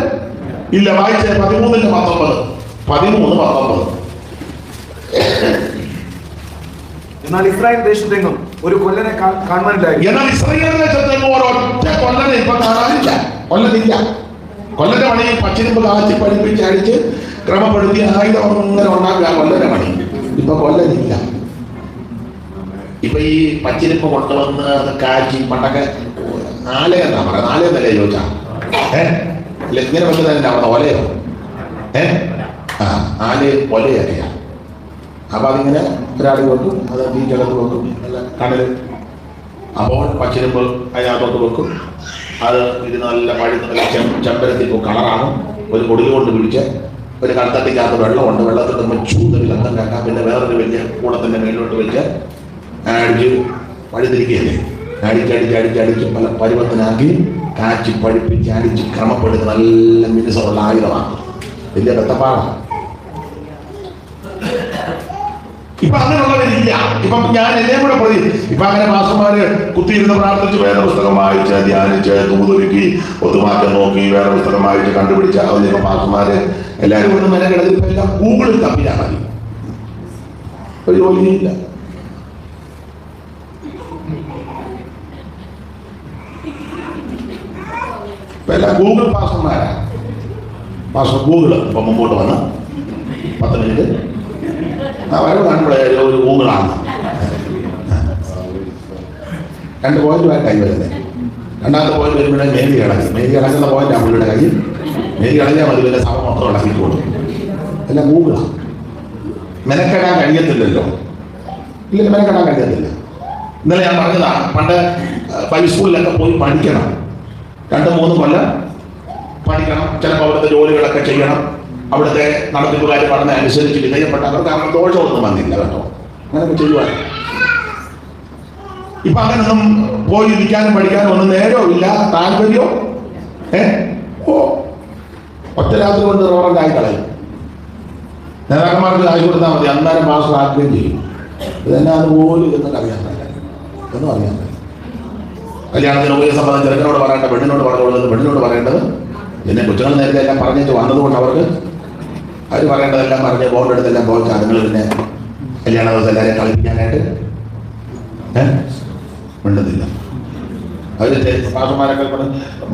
ഇല്ല. വായിച്ച 13:19 13:19. എന്നാൽ ഇസ്രായേൽ ദേശത്തെങ്ങും ഒരു കൊല്ലനെ കാണുവാനില്ലായി. എന്നാൽ ഇസ്രായേൽ ദേശത്തെങ്ങും ഒരൊറ്റ കൊല്ലനെ ഇപ്പൊ കാണാനില്ല. കൊല്ലനില്ല. കൊല്ലന്റെ പണി പച്ചിരിമ്പ് കാച്ചി പഠിപ്പിച്ച് അടിച്ച് ക്രമപ്പെടുത്തി ആയുധം ഇങ്ങനെ ഉണ്ടാക്കുക കൊല്ലന്റെ പണി. ഇപ്പൊ കൊല്ലനില്ല. ഇപ്പൊ ഈ പച്ചിരിപ്പ് കൊണ്ടുവന്ന് കാച്ചി പണ്ടൊക്കെ നാളെയെന്നാ പറയാ. നാളെയെന്നല്ലേ ചോദിച്ചാ അല്ല ഇങ്ങനെ വെക്കുന്നതിന്റെ അവിടെ ഒലയോ നാല് ഒലയൊക്കെയാ. അപ്പൊ അതിങ്ങനെ ഒരാൾ വെക്കും, അത് തീക്കകത്ത് വെക്കും, നല്ല കടല്. അപ്പോൾ പച്ചിരിപ്പ് അതിനകത്തോട്ട് വെക്കും. അത് ഇത് നല്ല പഴുത്ത ചെമ്പരത്തിപ്പോൾ കളറാകും. ഒരു കൊടിക കൊണ്ട് പിടിച്ച് ഒരു കടത്തട്ടിക്കകത്ത് വെള്ളമുണ്ട്, വെള്ളത്തിൽ നമ്മൾ ചൂന്നൊരു കത്തം കാക്കാം, പിന്നെ വേറൊരു വലിയ കൂടത്തിൻ്റെ മേലോട്ട് വെച്ച് അടിച്ച് പഴുതിരിക്കുകയല്ലേ, അടിച്ചടിച്ച് പല പരുവത്തിനാക്കി കാച്ചി പഴുപ്പിച്ച് അടിച്ച് ക്രമപ്പെടുത്തി നല്ല മിനുസമുള്ള ആയുധമാണ്. വലിയ വെത്തപ്പാടാണ്. ഇപ്പൊ അങ്ങനെയുള്ളവരില്ല. ഇപ്പം ഞാൻ എന്നെ കൂടെ പ്രതി ഇപ്പൊ അങ്ങനെ മാസന്മാര് കുത്തിയിരുന്ന് പ്രാർത്ഥിച്ച് വേറെ പുസ്തകം വായിച്ച് ധ്യാനിച്ച് തൂതൊരുക്കി ഒത്തുമാറ്റം നോക്കി വേറെ പുസ്തകം വായിച്ച് കണ്ടുപിടിച്ച അതിപ്പോ മാസന്മാര് എല്ലാവരും ഒന്നും മെനക്കെടുത്ത് ഇപ്പൊ എല്ലാം ഗൂഗിളിൽ തപ്പിയാൽ മതി, ഒരു ജോലിയില്ല. ഇപ്പൊ എല്ലാം ഗൂഗിൾ പാസ്റ്റർമാരാ. പാസ്റ്റർ ഗൂഗിള് ഇപ്പൊ മുമ്പോട്ട് വന്ന് 10 മിനിറ്റ് വരവ് കാണുമ്പോഴേ ഒരു ഗൂഗിളാണ്. 2 പോയിന്റുമായിട്ടായി വരുന്നത്. രണ്ടാമത്തെ പോയിന്റ് വരുമ്പോഴേ മേരി കിടക്കുന്ന പോയിന്റ് പുള്ളിയുടെ കയ്യിൽ. മേരി കിടങ്ങിയാൽ മതി, പിന്നെ സഭ മൊത്തം ഇളക്കിട്ട് കൊടുക്കും. എല്ലാം ഗൂഗിളാണ്. മെനക്കെടാൻ കഴിയത്തില്ലല്ലോ. ഇല്ലെങ്കിൽ മെനക്കെടാൻ കഴിയത്തില്ല. ഇന്നലെ ഞാൻ പറഞ്ഞതാണ്, പണ്ട് ബൈബിൾ സ്കൂളിലൊക്കെ പോയി പഠിക്കണം, 2-3 കൊല്ലം പഠിക്കണം. ചിലപ്പോൾ അവിടുത്തെ ജോലികളൊക്കെ ചെയ്യണം. അവിടുത്തെ നടത്തിപ്പുകാർ പറഞ്ഞ അനുസരിച്ച് വിധേയപ്പെട്ടവർക്ക് അവർക്ക് ദോഷമൊന്നും വന്നില്ല കേട്ടോ. അങ്ങനെയൊക്കെ ചെയ്യുവാൻ ഇപ്പൊ അങ്ങനൊന്നും പോയി ഇരിക്കാനും പഠിക്കാനും ഒന്നും നേരവും ഇല്ല, താല്പര്യവും. ഒറ്റ രാത്രി കൊണ്ട് റോറൻ്റായി കളയും. നേതാക്കന്മാർക്ക് കാശ് കൊടുത്താൽ മതി, അന്നേരം മാസം ആക്കുകയും ചെയ്യും. ഇതെന്നെ അതുപോലും ഇതൊന്നും അറിയാൻ പറ്റില്ല, ഒന്നും അറിയാൻ പറ്റില്ല. കല്യാണത്തിന് ഉപയോഗ സംബന്ധം ചെറുക്കനോട് പറയേണ്ട പെണ്ണിനോട് പറഞ്ഞുകൊടുത്തത് പെണ്ണിനോട് പറയേണ്ടത്. പിന്നെ കൊച്ചുങ്ങൾ നേരത്തെ എല്ലാം പറഞ്ഞിട്ട് വന്നതുകൊണ്ട് അവർക്ക് അവർ പറയേണ്ടതെല്ലാം പറഞ്ഞ് ബോർഡെടുത്തെല്ലാം പോയിട്ട് അതുങ്ങൾ പിന്നെ കല്യാണ ദിവസം എല്ലാവരെയും കളിപ്പിക്കാനായിട്ട് മിണ്ടുന്നില്ല. അതിൻ്റെ പാഷന്മാരൊക്കെ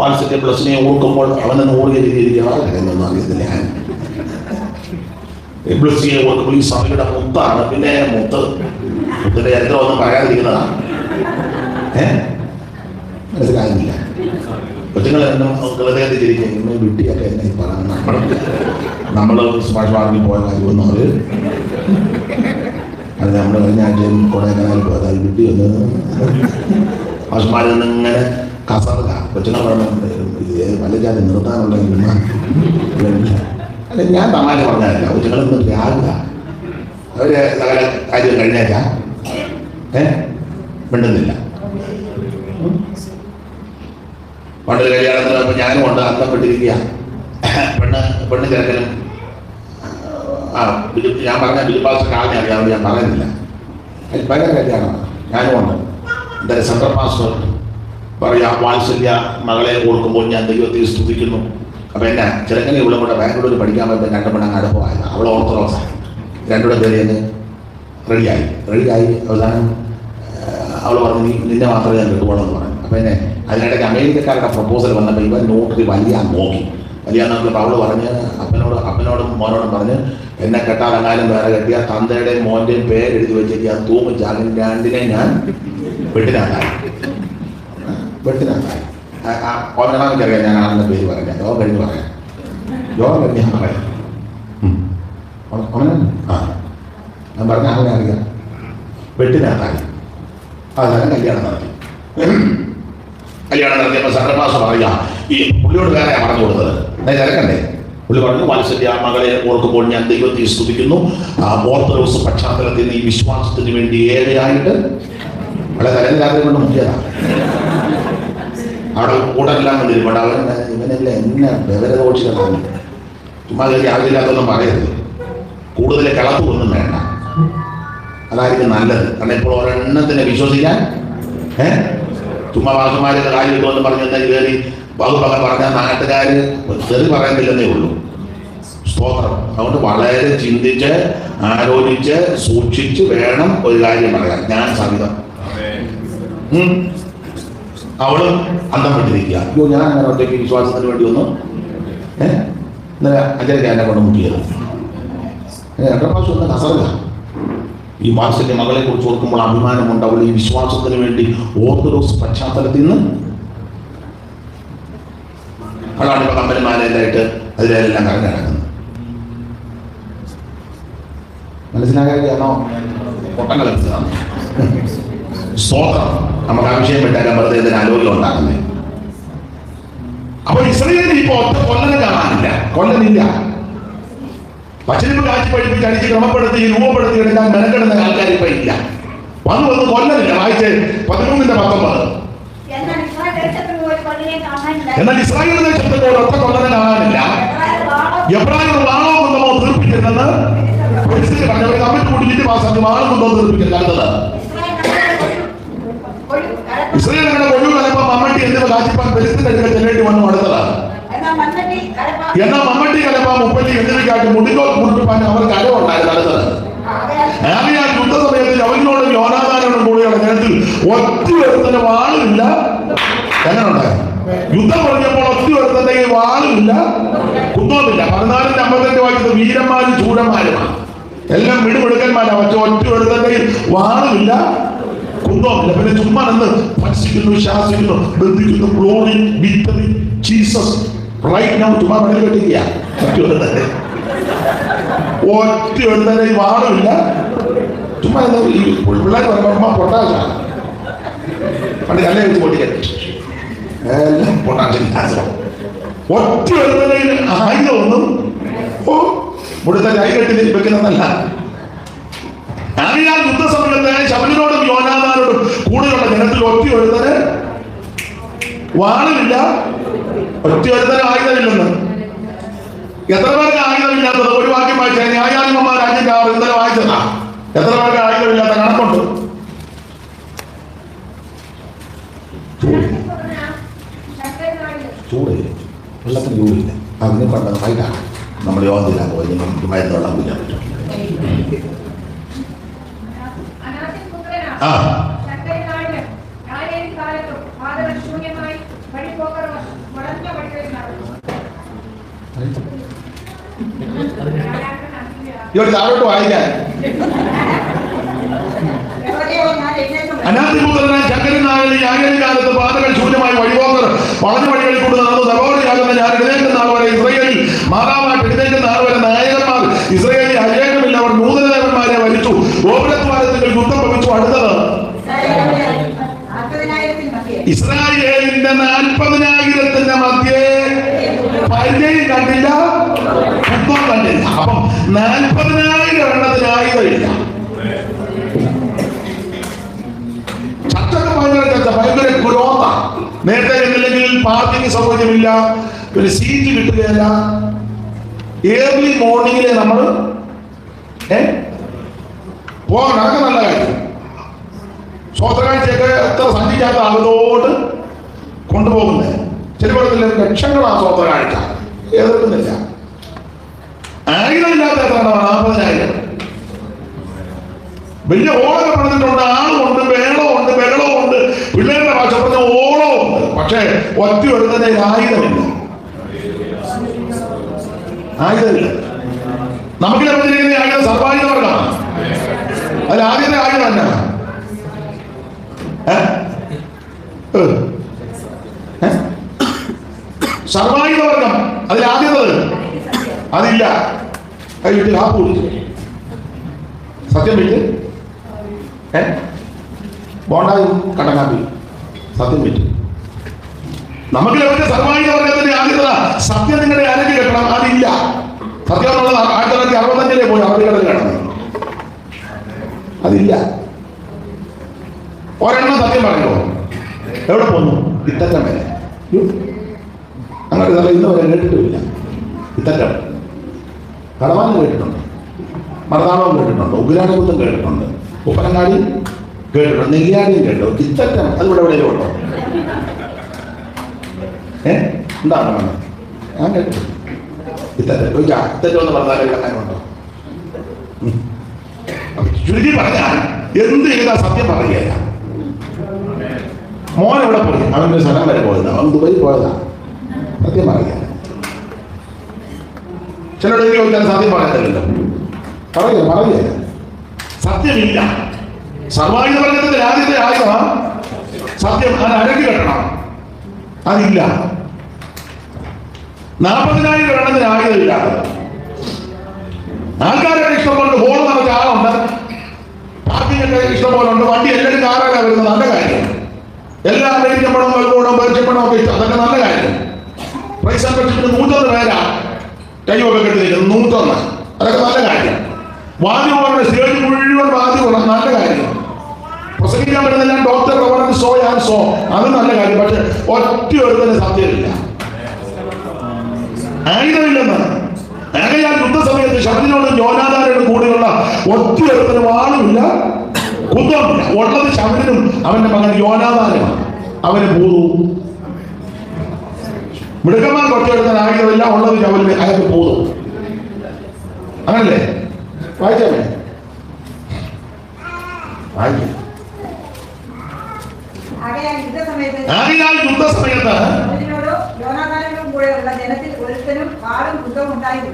മാത്സത്തെ പ്ലസിനെ ഓർക്കുമ്പോൾ അവനൊന്ന് ഓടിയ രീതിയിലിരിക്കുക, അറിയത്തില്ല. പ്ലസിനെ ഓർക്കുമ്പോൾ ഈ സഭയുടെ മുത്താണ്, പിന്നെ മുത്തിന്റെ ചരിത്രം ഒന്നും പറയാതിരിക്കുന്നതാണ്. മനസ്സിലാകുന്നില്ല. കൊച്ചുങ്ങൾ ഹൃദയത്തിൽ ചിരിക്കും, വിട്ടിയൊക്കെ എന്നെ പറയുന്നത്. നമ്മൾ സ്മാർട്ട് പാർക്കിൽ പോയ കാര്യമൊന്നും അവർ അത് നമ്മൾ കഴിഞ്ഞ ആഴ്ചയും കൊടൈക്കനാൽ പോയതായി വിട്ടി ഒന്ന് മാഷന്മാരിൽ നിന്ന് ഇങ്ങനെ കസർക്ക കൊച്ചുങ്ങൾ പല ജാതി നിർത്താനുണ്ടെങ്കിൽ അല്ലെ ഞാൻ തമാശ പറഞ്ഞതല്ല. കൊച്ചുങ്ങളൊന്നും രാഗ അവര് സകല കാര്യം കഴിഞ്ഞേക്കാ മിണ്ടുന്നില്ല. പണ്ട് കല്യാണത്തിന് ഇപ്പൊ ഞാനും ഉണ്ട്, അന്തപ്പെട്ടിരിക്കുക. പെണ്ണ് തിരക്കലും ഞാൻ പറഞ്ഞ ബിൽപാസ് കാലിനെ അറിയാവുന്ന ഞാൻ പറയുന്നില്ല. അതിൽ ഭയങ്കര കല്യാണമാണ്. ഞാനും ഉണ്ട്. എന്തായാലും സെൻട്രൽ പാസ്റ്റർ പറയാം, വാത്സല്യ മകളെ ഓർക്കുമ്പോൾ ഞാൻ ദൈവത്തെ സ്തുതിക്കുന്നു. അപ്പൊ എന്നാ ചെറുക്കനെ ഇവിടെ കൊണ്ട് ബാംഗ്ലൂരിൽ പഠിക്കാൻ പറ്റും. 2 പെണ്ണങ്ങ് അടുപ്പമായത്. അവൾ ഓർത്തഡോക്സ്. 2 പേര് റെഡിയായി അവസാനം അവൾ പറഞ്ഞു നിന്നെ മാത്രമേ ഞാൻ കിട്ടുകയുള്ളൂ പറഞ്ഞു. അപ്പൊ എന്നെ അതിനിടയ്ക്ക് അമേരിക്കക്കാരുടെ പ്രപ്പോസൽ വന്നപ്പോൾ ഇവൻ നോട്ടറി വലിയാൻ നോക്കി. അവള് പറഞ്ഞ് അപ്പനോടും മോനോടും പറഞ്ഞ് എന്നെ കെട്ടാതെങ്ങാനും വേറെ കെട്ടിയ തന്തയുടെയും മോന്റെയും പേരെഴുതി വെച്ചിട്ട് ഞാൻ തൂമിച്ചാലും 2നെ ഞാൻ വെട്ടിനാക്കായി. ഓർമ്മക്കറിയാം. ഞാൻ ആളുടെ പേര് പറയാം, ജോൺ കഴിഞ്ഞ് പറയാം. ഞാൻ പറയാം. ഞാൻ പറഞ്ഞ ആളിനെ അറിയാം. വെട്ടിനാക്കായി. അതാണ് കല്യാണം നടത്തി. കല്യാണം നടത്തിയപ്പോൾ സർപ്പാസ് പറയാം, ഈ പുള്ളിയോട് വേറെ പറഞ്ഞു കൊടുത്തത് തിരക്കണ്ടേ. പുള്ളി പറഞ്ഞു, വാത്സല്യ മകളെ ഓർക്കുമ്പോൾ ഞാൻ ദൈവത്തെ സ്തുതിക്കുന്നു. ഓർത്തഡോക്സ് പശ്ചാത്തലത്തിൽ ഈ വിശ്വാസത്തിന് വേണ്ടി ഏറെയായിട്ട് വളരെ തലരാത്രി കൊണ്ട് മുഖ്യതാണ്. അവിടെ കൂടെല്ലാം കൊണ്ടിരിക്കും. ഇവനെല്ലാം എന്നെ വിവരദോഷികളാണ്. ചുമ്മാ കയറി ആവശ്യമില്ലാത്തൊന്നും പറയരുത്. കൂടുതൽ കിളത്തൊന്നും വേണ്ട, അതായിരിക്കും നല്ലത്. കാരണം ഇപ്പോൾ ഒരെണ്ണത്തിനെ വിശ്വസിക്കാൻ ചുമ്മാ വാസുമാരുടെ കാര്യം കിട്ടുമെന്ന് പറഞ്ഞാൽ കയറി വകുപ്പൊക്കെ പറഞ്ഞാൽ നാട്ടുകാര് തെറി പറയുന്നില്ലെന്നേ ഉള്ളൂ. സ്തോത്രം. അതുകൊണ്ട് വളരെ ചിന്തിച്ച് ആലോചിച്ച് സൂക്ഷിച്ച് വേണം ഒരു കാര്യം പറയാൻ. ഞാൻ സവിതം അവളും അന്തം വിട്ടിരിക്കുക. അയ്യോ ഞാൻ അങ്ങനെ ഒറ്റയ്ക്ക് വിശ്വാസത്തിന് വേണ്ടി ഒന്നും ഇന്നലെ 5:30 എന്നെ കൊണ്ട് മുട്ടിയത്. 2 പ്രാവശ്യം ഒന്ന് കസറില്ല. ഈ വാത്സല്യ മകളെ കുറിച്ച് ഓർക്കുമ്പോൾ അഭിമാനമുണ്ട്. അവൾ ഈ വിശ്വാസത്തിന് വേണ്ടി ഓർത്തഡോക്സ് പശ്ചാത്തലത്തിൽ നിന്ന് അതാണ് ഇപ്പൊ കമ്പനിമാരെല്ലായിട്ട് അതിലെല്ലാം കറങ്ങി നടക്കുന്നത്. മനസ്സിലാകാതെയാണോ പൊട്ടം കളിച്ചതാണ്. സ്തോത്രം. നമുക്ക് ആ വിഷയം വിട്ടാലും വെറുതെ ഇതിന് ആരോഗ്യം ഉണ്ടാകുന്നത്. അപ്പൊ ഇസ്രായേലിൽ ഇപ്പൊ ഒറ്റ കൊല്ലനെ കാണാനില്ല. പച്ചരിപ്പ് കാച്ചി പഠിപ്പിച്ച് അടിച്ച് ക്രമപ്പെടുത്തി രൂപപ്പെടുത്തി എടുക്കാൻ മെനക്കെടുന്ന ആൾക്കാർ ഇപ്പൊ ഇല്ല. വന്ന് കൊല്ലമില്ല. വായിച്ച് 13:19. എന്നാൽ ഇസ്രായേൽ ദേശത്തിന്റെ ഒരൊറ്റ കൊല്ലനെ കാണാനില്ല. എബ്രായർ വാളോ കൊണ്ടോ തീർപ്പിച്ചിരുന്നെന്ന് പറഞ്ഞവർ കമ്മിറ്റി കൂട്ടിയിട്ട് പാസ്സാക്കി വാളോ കൊണ്ടോ തീർപ്പിച്ചില്ല. അടുത്തത് ഇസ്രായേൽ കൊഴു കലപ്പം മമ്മട്ടി എന്നിവ കാച്ചിപ്പാൻ ബലിസ്തീന്റെ അടുക്കൽ ചെല്ലേണ്ടി വന്നു. അടുത്തതാണ് എന്നാൽ മമ്മട്ടി കലപ്പ മുപ്പത്തി എന്നിവയ്ക്കായിട്ട് മുടിക്കോൽ കുടിപ്പിപ്പാൻ അവർക്ക് അരവുണ്ടായിരുന്നു. അടുത്തത് ആകയാൽ യുദ്ധസമയത്ത് അവനോടും യോനാഥാനോടും കൂടിയുള്ള നേരത്തിൽ ഒറ്റ ഒരുത്തന്റെ വാളുമില്ല. എങ്ങനെ ഉണ്ടായി? യുദ്ധം പറഞ്ഞപ്പോൾ ഒറ്റ ഒരുത്തന്റെ വാളുമില്ല, കുന്തവുമില്ല. 14:55 വായിച്ചത് വീരന്മാരും ചൂരന്മാരുമാണ്, എല്ലാം മിടുമിടുക്കന്മാരാ. പക്ഷെ ഒറ്റ ഒരുത്തന്റെ വാളുമില്ല, കുന്തവുമില്ല. പിന്നെ ചുമ്മാ നിന്ന് ഭക്ഷിക്കുന്നു, ശാസിക്കുന്നു, ബന്ധിക്കുന്നു, glory victory Jesus right now ചുമ്മാ പണി കെട്ടിക്കുക. ഒറ്റ ഒരുത്തന്റെ വാളുമില്ല, ചുമ്മാ ഈ പിള്ളേർ പറയുമ്പോ പൊട്ടാശാണ്. പണ്ട് കല്ലേ വെച്ച് പൊട്ടിക്കാൻ എല്ലാം പൊട്ടാശം. ഒറ്റ ഒരുത്തന്റെ ആയുധമൊന്നും ഇവിടുത്തെ കൈകെട്ടി വെക്കുന്നതല്ല. ആകയാൽ യുദ്ധസമയത്ത് ശബരിനോടും യോനാഥാനോടും കൂടെയുള്ള ജനത്തിൽ ഒറ്റ ഒരുത്തന് വാളുമില്ല, ഒറ്റ ഒരുത്തന് ആയുധമില്ലെന്ന്. എത്ര പേർക്ക് ആയുധമില്ലാത്തത്? ഒരു വാക്യം വായിച്ചാൽ ന്യായാധിപന്മാർ 5:6 ഇന്നലെ വായിച്ചതാ. എത്ര പേർക്ക് ആയുധമില്ലാത്ത കണക്കുണ്ട്? ചൂടില്ല, വെള്ളത്തിന് ചൂടില്ല. അതിന് പണ്ട് വൈകിട്ടാണ് നമ്മൾ യോഗത്തിലാണ് പോയി മരുന്ന് വെള്ളം കുടിക്കാൻ പറ്റും. ആ ഇവിടെ താഴോട്ട് വായിക്കാൻ അനാഥിപുത്രനായ ശങ്കരനായ യാഗേലി കാലത്ത് പാതകൾ ശൂന്യമായി വഴിപോക്കർ വളഞ്ഞ വഴികളിൽ കൊണ്ട് നടന്നു സഹോദരിയാകുന്ന ഞാൻ എഴുന്നേൽക്കുന്ന നാൾ വരെ ഇസ്രായേലിൽ മാതാവായിട്ട് എഴുന്നേൽക്കുന്ന നാൾ വരെ നായകന്മാർ ഇസ്രായേലിൽ അജേകമില്ല. അവർ നൂതനദേവന്മാരെ വലിച്ചു, ഗോപുരദ്വാരത്തിൽ യുദ്ധം ഭവിച്ചു. അടുത്തത് ഇസ്രായേലിന്റെ 40,000 മധ്യേ പരിചയം കണ്ടില്ല, യുദ്ധം കണ്ടില്ല. അപ്പം 40,000 എണ്ണത്തിന് ആയുധമില്ല. ഭയങ്കര പുരോഗ നേരത്തെ ചെന്നില്ലെങ്കിൽ പാർക്കിംഗ് സൗകര്യമില്ല, പിന്നെ സീറ്റ് കിട്ടുകയില്ല. ഏർലി മോർണിംഗിലെ നമ്മൾ പോകണം. അതൊക്കെ നല്ല കാര്യം. സ്വോത്രകാഴ്ചയൊക്കെ എത്ര സഞ്ചിക്കാത്ത ആളുകളോട് കൊണ്ടുപോകുന്നത് ചെറുപ്പത്തിൽ ലക്ഷങ്ങളാണ് സ്വോത്രകാഴ്ച. എതിർക്കുന്നില്ല. ആയുധമില്ലാത്ത എത്രയാണ്? 40,000. വലിയ ഓളൊക്കെ പറഞ്ഞിട്ടുണ്ട്, ആളുമുണ്ട്, മേളമുണ്ട്, ബഹളമുണ്ട്, പിള്ളേരുടെ ഭാഷ പറഞ്ഞ ഓളമുണ്ട്. പക്ഷേ ഒറ്റ ഒരുത്തന്നെ ആയുധമില്ല. ആയുധമില്ല. നമുക്ക് ലഭിച്ചിരിക്കുന്ന ആയുധം സർവായുധവർഗമാണ്. അതിൽ ആദ്യത്തെ ആയുധം തന്നെ സർവായുധവർഗം. അതിൽ ആദ്യത്തത് അതില്ല. അത് വീട്ടിൽ ഹാപ്പ് കുടിച്ചു സത്യം വിറ്റ് ബോണ്ടായും കടങ്ങാപ്പി സത്യം വിറ്റ്. നമുക്ക് ലഭിച്ച സർവായുധ വർഗത്തിന്റെ ആദ്യത സത്യം നിങ്ങളുടെ അരക്ക് കെട്ടണം. അതില്ല. സത്യം എന്നുള്ളത് 1965 പോയി അറബികളിൽ കിടന്നു. അതില്ല. ഒരെണ്ണം സത്യം പറഞ്ഞോ എവിടെ പോന്നു? ഇത്തറ്റം വരെ. അങ്ങനെ ഇന്ന് വരെ കേട്ടിട്ടുമില്ല. ഇത്തറ്റം കടവാനം കേട്ടിട്ടുണ്ട്, മർദ്ദാണവും കേട്ടിട്ടുണ്ട്, ഉഗ്രാനകുത്തം കേട്ടിട്ടുണ്ട്, ഉപ്പനങ്ങാടി കേട്ടിട്ടുണ്ട്, നെല്ലിയാടിയും കേട്ടിട്ടുണ്ട്. ഇത്തറ്റം അതിവിടെ എവിടെയും ഉണ്ടോ? എന്താണ് ഞാൻ കേട്ടിട്ടുണ്ട്. ഇത്തറ്റം ഇത്തറ്റം എന്ന് പറഞ്ഞാൽ ഉണ്ടോ? ചുരുക്കി പറഞ്ഞാൽ എന്ത് ചെയ്താൽ സത്യം പറയുകയില്ല. മോൻ എവിടെ പോയി? അവൻ്റെ സ്ഥലം വരെ പോയതാ, അവൻ ദുബായി പോയതാ. സത്യം പറയുക. ചിലരുടെ ചോദിച്ചാൽ സത്യം പറയത്തില്ലല്ലോ. പറയുക സത്യമില്ല. സർവായുധ വർഗത്തിന്റെ ആദ്യത്തെ ആയുധം സത്യം. അത് അരക്ക് കെട്ടണം. അതില്ല. 40,000 എണ്ണത്തിന് ആയുധമില്ല. ആൾക്കാരുടെ ഇഷ്ടം കൊണ്ട് ഹോൾ നടച്ച ആളുണ്ട്, പാർക്കിംഗ് ഒക്കെ ഇഷ്ടം പോലെ ഉണ്ട്. വണ്ടി എല്ലാവരും കാറാണ് വരുന്നത്. നല്ല കാര്യം. എല്ലാ അമേരിക്കൻ പണവും കൽപ്പണവും പേർഷ്യൻ പണവും ഒക്കെ ഇഷ്ടം. അതൊക്കെ നല്ല കാര്യം. പ്രൈസ് ആൻഡ് 101 പേരാ കൈവൊക്കെ കെട്ടി നിൽക്കുന്നത്. 101 അതൊക്കെ നല്ല കാര്യം. വാദ്യം പറഞ്ഞ സ്റ്റേജ് മുഴുവൻ വാദ്യം കൊള്ളാം, നല്ല കാര്യം. പ്രസംഗിക്കാൻ പറ്റുന്നില്ല, doctor reverend so and so, അത് നല്ല കാര്യം. പക്ഷെ ഒറ്റ ഒരുത്തന്നെ സത്യമില്ല, ആയുധമില്ലെന്നാണ്. ആകയാൽ യുദ്ധസമയത്ത് ശബരിനോടും യോനാഥാനോടും കൂടെയുള്ള ഒറ്റ ഒരുത്തന് വാളുമില്ല, കുന്തവുമില്ല. ഉള്ളത് ശബരിനും അവന്റെ മകൻ യോനാഥാനുമാണ്. അവന് പൂതും. മിടുക്കന്മാർ ഒറ്റയെടുക്കാൻ ആയുധമില്ല, ഉള്ളത് ശബരിന്, അയാൾക്ക് പൂതും. അങ്ങനല്ലേ? വായിച്ചേ വായിക്കും. ആകയാൽ യുദ്ധസമയത്ത്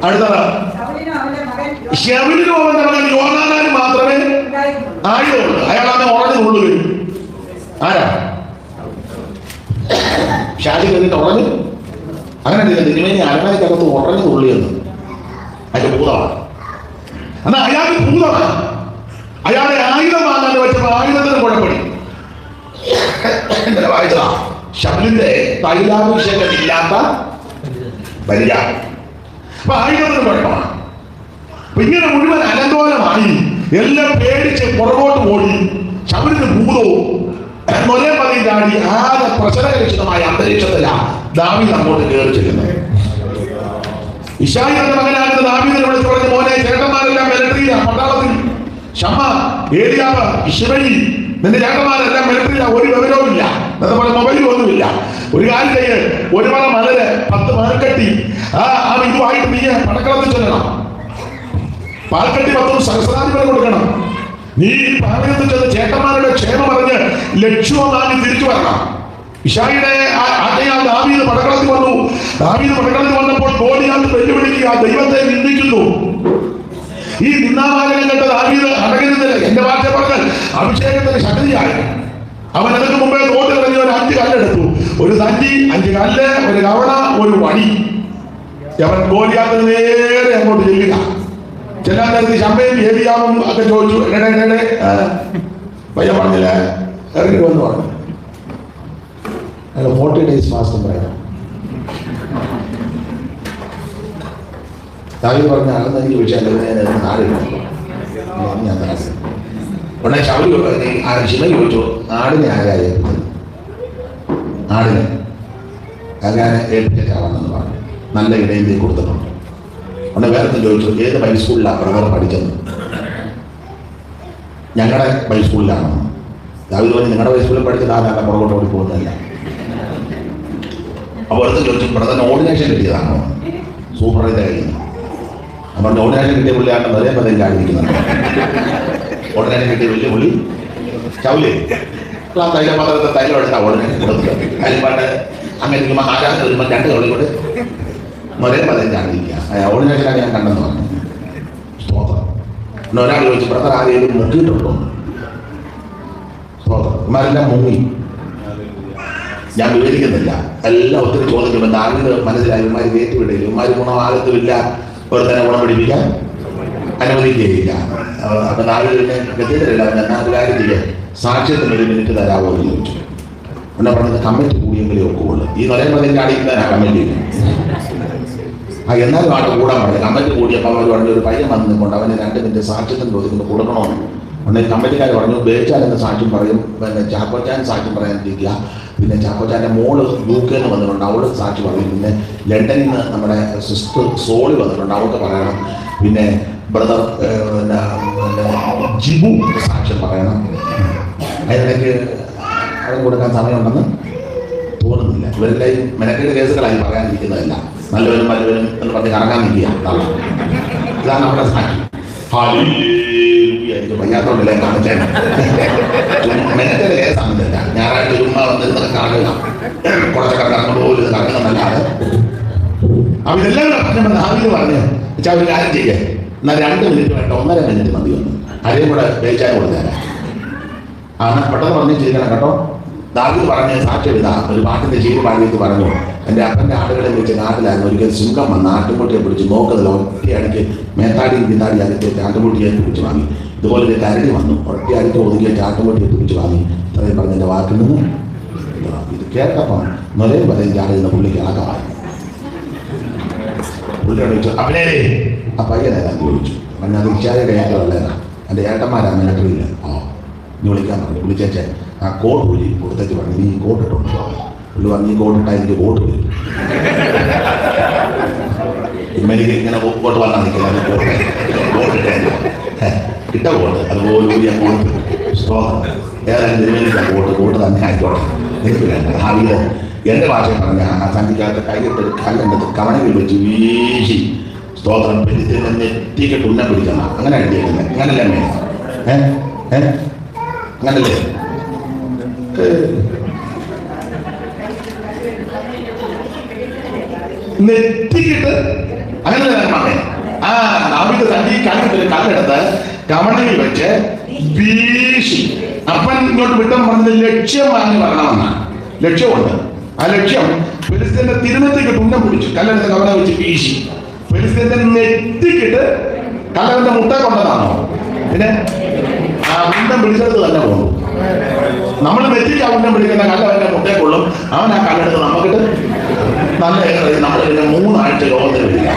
അടുത്തത് ശബരിനും അവന്റെ മകൻ യോനാഥാനും മാത്രമേ ആയുധമുള്ളൂ. അയാളാണ് ഉറഞ്ഞു കൊള്ളുകയും. ആരാ? ഷാജി കഴിഞ്ഞിട്ട് ഉറഞ്ഞു. അങ്ങനെ തിരുമേനി അരമനക്കകത്ത് ഉറഞ്ഞു കൊള്ളിയെന്ന് അതിന്റെ ഭൂതമാണ്. എന്നാൽ അയാൾക്ക് ഭൂതമാണ്. അയാളെ ആയുധം വാങ്ങാൻ വെച്ചപ്പോൾ ആയുധത്തിന് കുഴപ്പമില്ല. വായിച്ചതാ ശബരിന്റെ തൈലാഭിഷേകം ഇല്ലാത്ത വരിക. അപ്പൊ ആയുധത്തിന് കുഴപ്പമാണ്. അപ്പൊ ഇങ്ങനെ മുഴുവൻ അലങ്കോലമായി എല്ലാം പേടിച്ച് പുറകോട്ട് ഓടി ശബരിന് ഭൂതവും ഒരേ പതിയും ചാടി ആകെ പ്രശ്നകലുഷിതമായ അന്തരീക്ഷത്തിലാണ് ദാവീദ് അങ്ങോട്ട് കയറി ചെല്ലുന്നത്. ഇശായിയുടെ മകനാകുന്ന ദാവീദിനെ വിളിച്ചു പറഞ്ഞ മോനെ, ചേട്ടന്മാരെല്ലാം മിലിട്ടറിയിലാണ്, പട്ടാളത്തിൽ. ശമ്മ, ഏലിയാവ്, ഇശ്മയി, നിന്റെ ചേട്ടന്മാരെല്ലാം മിലിട്ടറിയിലാണ്, ഒരു വിവരവും ഇല്ല, അതുപോലെ മൊബൈലും ഒന്നുമില്ല. ഒരു കാര്യം ചെയ്യ്, ഒരു മല മലര് 10 മരക്കട്ടി ഇതുമായിട്ട് നീ പടക്കളത്തിൽ ചെല്ലണം. പാൽക്കട്ടി 10 സഹസ്രാധിപതി കൊടുക്കണം. നീ പാളയത്തിൽ ചെന്ന് ചേട്ടന്മാരുടെ ക്ഷേമം പറഞ്ഞ് ലക്ഷ്യവും നാളെ തിരിച്ചു വരണം. ഇശായിയുടെ ആദ്യയാൾ ദാവീദ് പടക്കളത്തിൽ വന്നു. ദാവീദ് പടക്കളത്തിൽ വന്നപ്പോൾ ഗോലിയാത്ത് വെല്ലുവിളിക്കുക, ദൈവത്തെ നിന്ദിക്കുന്നു. ഈ നിന്നാമാലയം കണ്ട ദാവീദ് അടങ്ങുന്നില്ല. എന്റെ ഭാഷ പറഞ്ഞാൽ അഭിഷേകത്തിന് ശക്തിയായി. അവൻ അതിന് മുമ്പേ തോട്ട് കളഞ്ഞ ഒരു 5 കല്ലെടുത്തു. ഒരു സഞ്ചി, 5 കല്ല്, ഒരു കവണ, ഒരു വടി. അവൻ ഗോലിയാത്തിന് നേരെ അങ്ങോട്ട് ചെല്ലുക. ചെല്ലാൻ നേരത്ത് ശമ്പയും ഏലിയാവും ഒക്കെ ചോദിച്ചു, പയ്യ പറഞ്ഞില്ല, ഇറങ്ങി വന്ന് പറഞ്ഞു. 40 days ഫാസ്റ്റും പറയാം. ദാവീദ് പറഞ്ഞ അകന്ന് എനിക്ക് വിഷയം നാടില്ല. ഉടനെ ശിവൻ ചോദിച്ചു, നാടിനെ ആരായി നാടിനെ അങ്ങനെ ഏൽപ്പിച്ചാണെന്ന് പറഞ്ഞു. നല്ല ഇടയിൽ കൊടുത്തിട്ടുണ്ട്. ഉടനെ വേറെ ചോദിച്ചു, ഏത് ബൈബിൾ സ്കൂളിലാണ് ബ്രദർ പഠിച്ചത്? ഞങ്ങളുടെ ബൈബിൾ സ്കൂളിലാണ്. ദാവീദ് പറഞ്ഞ്, നിങ്ങളുടെ ബൈബിൾ സ്കൂളിൽ പഠിച്ചത് ആരാണ് പുറകോട്ട് ഓടി പോകുന്നതല്ല. അപ്പോൾ അടുത്ത് ചോദിച്ചു, ബ്രദറിന് ഓർഡിനേഷൻ കിട്ടിയതാണോ? സൂപ്പറിന്റെ കഴിയുന്നു. അപ്പോൾ ഓർഡിനേഷൻ കിട്ടിയ പുള്ളിയാണ് ഒരേ പദം ചാടിയിരിക്കുന്നത്. ഓർഡിനേഷൻ കിട്ടിയ വലിയ പുള്ളി ചൗലി തൈലപാത്രത്തെ തൈലം എടുത്താൽ ഓർഡിനേഷൻ കൊടുത്തിട്ട് അതിൽപ്പാട്ട് അങ്ങനെ ആരാധന വരുമ്പോൾ 2 കളിക്കൊണ്ട് ഒരേ പദം ചാടിയിരിക്കുക. ഓർഡിനേഷനാണ് ഞാൻ കണ്ടെന്ന് പറഞ്ഞു. സ്തോത്രം. പിന്നെ ഒരാൾ ചോദിച്ചു, ബ്രദർ ആരെയും മുക്കിയിട്ടുണ്ടോ? സ്തോത്രം. ഇമാരെല്ലാം മുങ്ങി. ഞാൻ വിവരിക്കുന്നില്ല. എല്ലാം ഒത്തിരി ചോദിക്കുമ്പോൾ ദാവീദ് മനസ്സിലായി, ഇവന്മാർ കയറ്റിവിടില്ല, ഇവന്മാർ ഗുണമാകത്തുമില്ല, ഒരു തന്നെ ഗുണം പിടിപ്പിക്കാൻ അനുവദിക്കുകയില്ല. അപ്പൊ ദാവീദിനെ ഗതിയിലില്ല. എന്നാൽ ഒരു കാര്യം ചെയ്യാം, സാക്ഷ്യത്തിന് 1 മിനിറ്റ് തരാമോ എന്ന് ചോദിച്ചു. എന്നെ പറഞ്ഞത് കമ്മിറ്റി കൂടിയെങ്കിലേ ഒക്കുള്ളൂ. ഈ നിലയം പതിൻ്റെ അടിക്കുന്നതിനാ കമ്മിറ്റി. എന്നാലും ആട്ട് കൂടാൻ പറഞ്ഞു. കമ്മിറ്റി കൂടിയപ്പോൾ അവർ പറഞ്ഞു, ഒരു പയ്യൻ വന്ന് കൊണ്ട് അവന് 2 മിനിറ്റ് സാക്ഷ്യത്തിന് ചോദിക്കുന്നു, കൊടുക്കണമെന്ന്. ഉണ്ടെങ്കിൽ കമ്മിറ്റിക്കാർ പറഞ്ഞു, ബേച്ചാലെന്ന് സാക്ഷ്യം പറയും, പിന്നെ ചാക്കോച്ചാൻ സാക്ഷ്യം പറയാനിരിക്കുക, പിന്നെ ചാക്കോച്ചാൻ്റെ മോള് UK വന്നിട്ടുണ്ട്, അവള് സാക്ഷി പറയും, പിന്നെ ലണ്ടനിൽ നിന്ന് നമ്മുടെ സിസ്റ്റർ സോളി വന്നിട്ടുണ്ട്, അവൾക്ക് പറയണം, പിന്നെ ബ്രദർ പിന്നെ ജിബു സാക്ഷ്യം പറയണം. അതിനിടയ്ക്ക് അതും കൊടുക്കാൻ സമയമുണ്ടെന്ന് തോന്നുന്നില്ല. ഇവരെല്ലാം മെനക്കേട് കേസുകളായി പറയാനിരിക്കുന്നതല്ല. നല്ലവരും വല്ലവരും എന്ന് പറഞ്ഞ് കറങ്ങാൻ നിൽക്കുക. ഇതാണ് നമ്മുടെ സാക്ഷി. എനിക്ക് വയ്യാത്തോണ്ടല്ലേ കാണിച്ചേനെ. മെനക്കേട് കേസാണെന്നില്ല. ഞായറാഴ്ച ചുമ്മാ വന്നിരുന്നത് കാണുക, കുറച്ചൊക്കെ കറങ്ങോട്ട് പോലും ഇത് കറങ്ങുന്നല്ലാതെ. അപ്പൊ ഇതെല്ലാം പറഞ്ഞപ്പോൾ ദാവീദ് പറഞ്ഞു, വെച്ചാൽ ഒരു കാര്യം ചെയ്യേ, എന്നാൽ 2 മിനിറ്റ് വേണ്ട, 1.5 മിനിറ്റ് മതി വന്നു. ആരെയും കൂടെ വേച്ചാൽ കൊടുത്തേരാ. പെട്ടെന്ന് പറഞ്ഞ് ചെയ്യണം കേട്ടോ. ദാവീദ് പറഞ്ഞ സാക്ഷ്യം ഇതാ. ഒരു പാട്ടിന്റെ ചീരി പാടിയിട്ട് പറഞ്ഞു, എൻ്റെ അപ്പൻ്റെ ആടുകളെ വെച്ച് നാട്ടിലായിരുന്നു. ഒരിക്കൽ സിംഹം വന്ന് ആട്ടുംകുട്ടിയെ പിടിച്ച് നോക്കുന്നതിൽ ഒറ്റയടിക്ക് മേത്താടിയും പിന്നാടി അതിൻ്റെ ആട്ടുംകുട്ടിയെ പിടിച്ച് വാങ്ങി. ഇതുപോലെ ഒരു കരടി വന്നു, ഒറ്റയടിക്ക് ഒതുക്കിയ ആട്ടുംകുട്ടിയെ പിടിച്ച് വാങ്ങി. അത്രയും പറഞ്ഞ എൻ്റെ വാക്കിൽ നിന്ന് ഇത് കേട്ടപ്പം നിലയും വരെയും ചാടുന്ന പുള്ളിക്ക് ആകമായി. പുള്ളിയോട് ചോദിച്ചു, അവനെ ആ പയ്യനേതാന്ന് ചോദിച്ചു. അപ്പം ഞാൻ ഇച്ചാരിയുടെ ഏട്ടമല്ലേനാ, എൻ്റെ ഏട്ടന്മാരാ മിലിറ്ററിയില്ല. നീ വിളിക്കാൻ പറഞ്ഞു. വിളിച്ചേച്ചേ ആ കോട്ട് പുലി കൊടുത്തേക്ക് പറഞ്ഞു, നീ കോട്ട് ഇട്ടുണ്ട്. പുള്ളി പറഞ്ഞു, നീ കോട്ടിട്ടാ എനിക്ക് കോട്ട് വരും. ഇമ്മഎനിക്ക് ഇങ്ങനെ കോട്ട് വന്നാൽ നിൽക്കുന്നത് കോട്ടിട്ടേ കിട്ട കോട്ട് അതുപോലെ ഞാൻ കോട്ട് സ്ട്രോങ് ഏതായാലും തിരുമേനിക്കാൻ കോട്ട് തന്നെ ആയിക്കോട്ടെ, എനിക്ക് വേണ്ട. ഭാവിയിൽ എൻ്റെ ഭാഷയിൽ പറഞ്ഞ ആ സന്ധിക്കകത്ത് കൈയിട്ട് കല്ലെടുത്ത് കവണയിൽ വെച്ച് വീശി സ്തോത്രം പെരുത്തിന് നെറ്റിക്ക് ഉന്നം പിടിക്കണം. അങ്ങനെ എഴുതിയേക്കുന്നത് അങ്ങനല്ലേ അമ്മേ? അങ്ങനല്ലേ? നെറ്റിക്കിട്ട് അങ്ങനല്ലേ മകൻ? ആ നാവിന്റെ തണ്ടി കല്ലെടുത്ത് കവണയിൽ വെച്ച് വീശി. അപ്പൻ ഇങ്ങോട്ട് വിട്ടം പറഞ്ഞത് ലക്ഷ്യം വാങ്ങി വരണമെന്നാണ്. ലക്ഷ്യമുണ്ട്. ആ ലക്ഷ്യം ഫെലിസ്ത്യന്റെ തിരുനെറ്റിക്ക് തുന്നം പിടിച്ചു. കല്ലെടുത്ത് കവണ വെച്ച് വീശി. ഫെലിസ്ത്യന്റെ നെറ്റിക്കിട്ട് കല്ലവന്റെ മുട്ട കൊണ്ടതാണോ? പിന്നെ ആ ഉന്നം പിടിച്ചെടുത്ത് തന്നെ പോകും. നമ്മൾ നെറ്റിക്ക് ആ ഉന്നം പിടിക്കുന്ന കല്ലവന്റെ മുട്ടയെ കൊള്ളും. അവൻ ആ കല്ലെടുത്ത് നമുക്കിട്ട് നല്ല നമ്മൾ പിന്നെ 3 ആഴ്ച യോഗത്തിന് വരിക.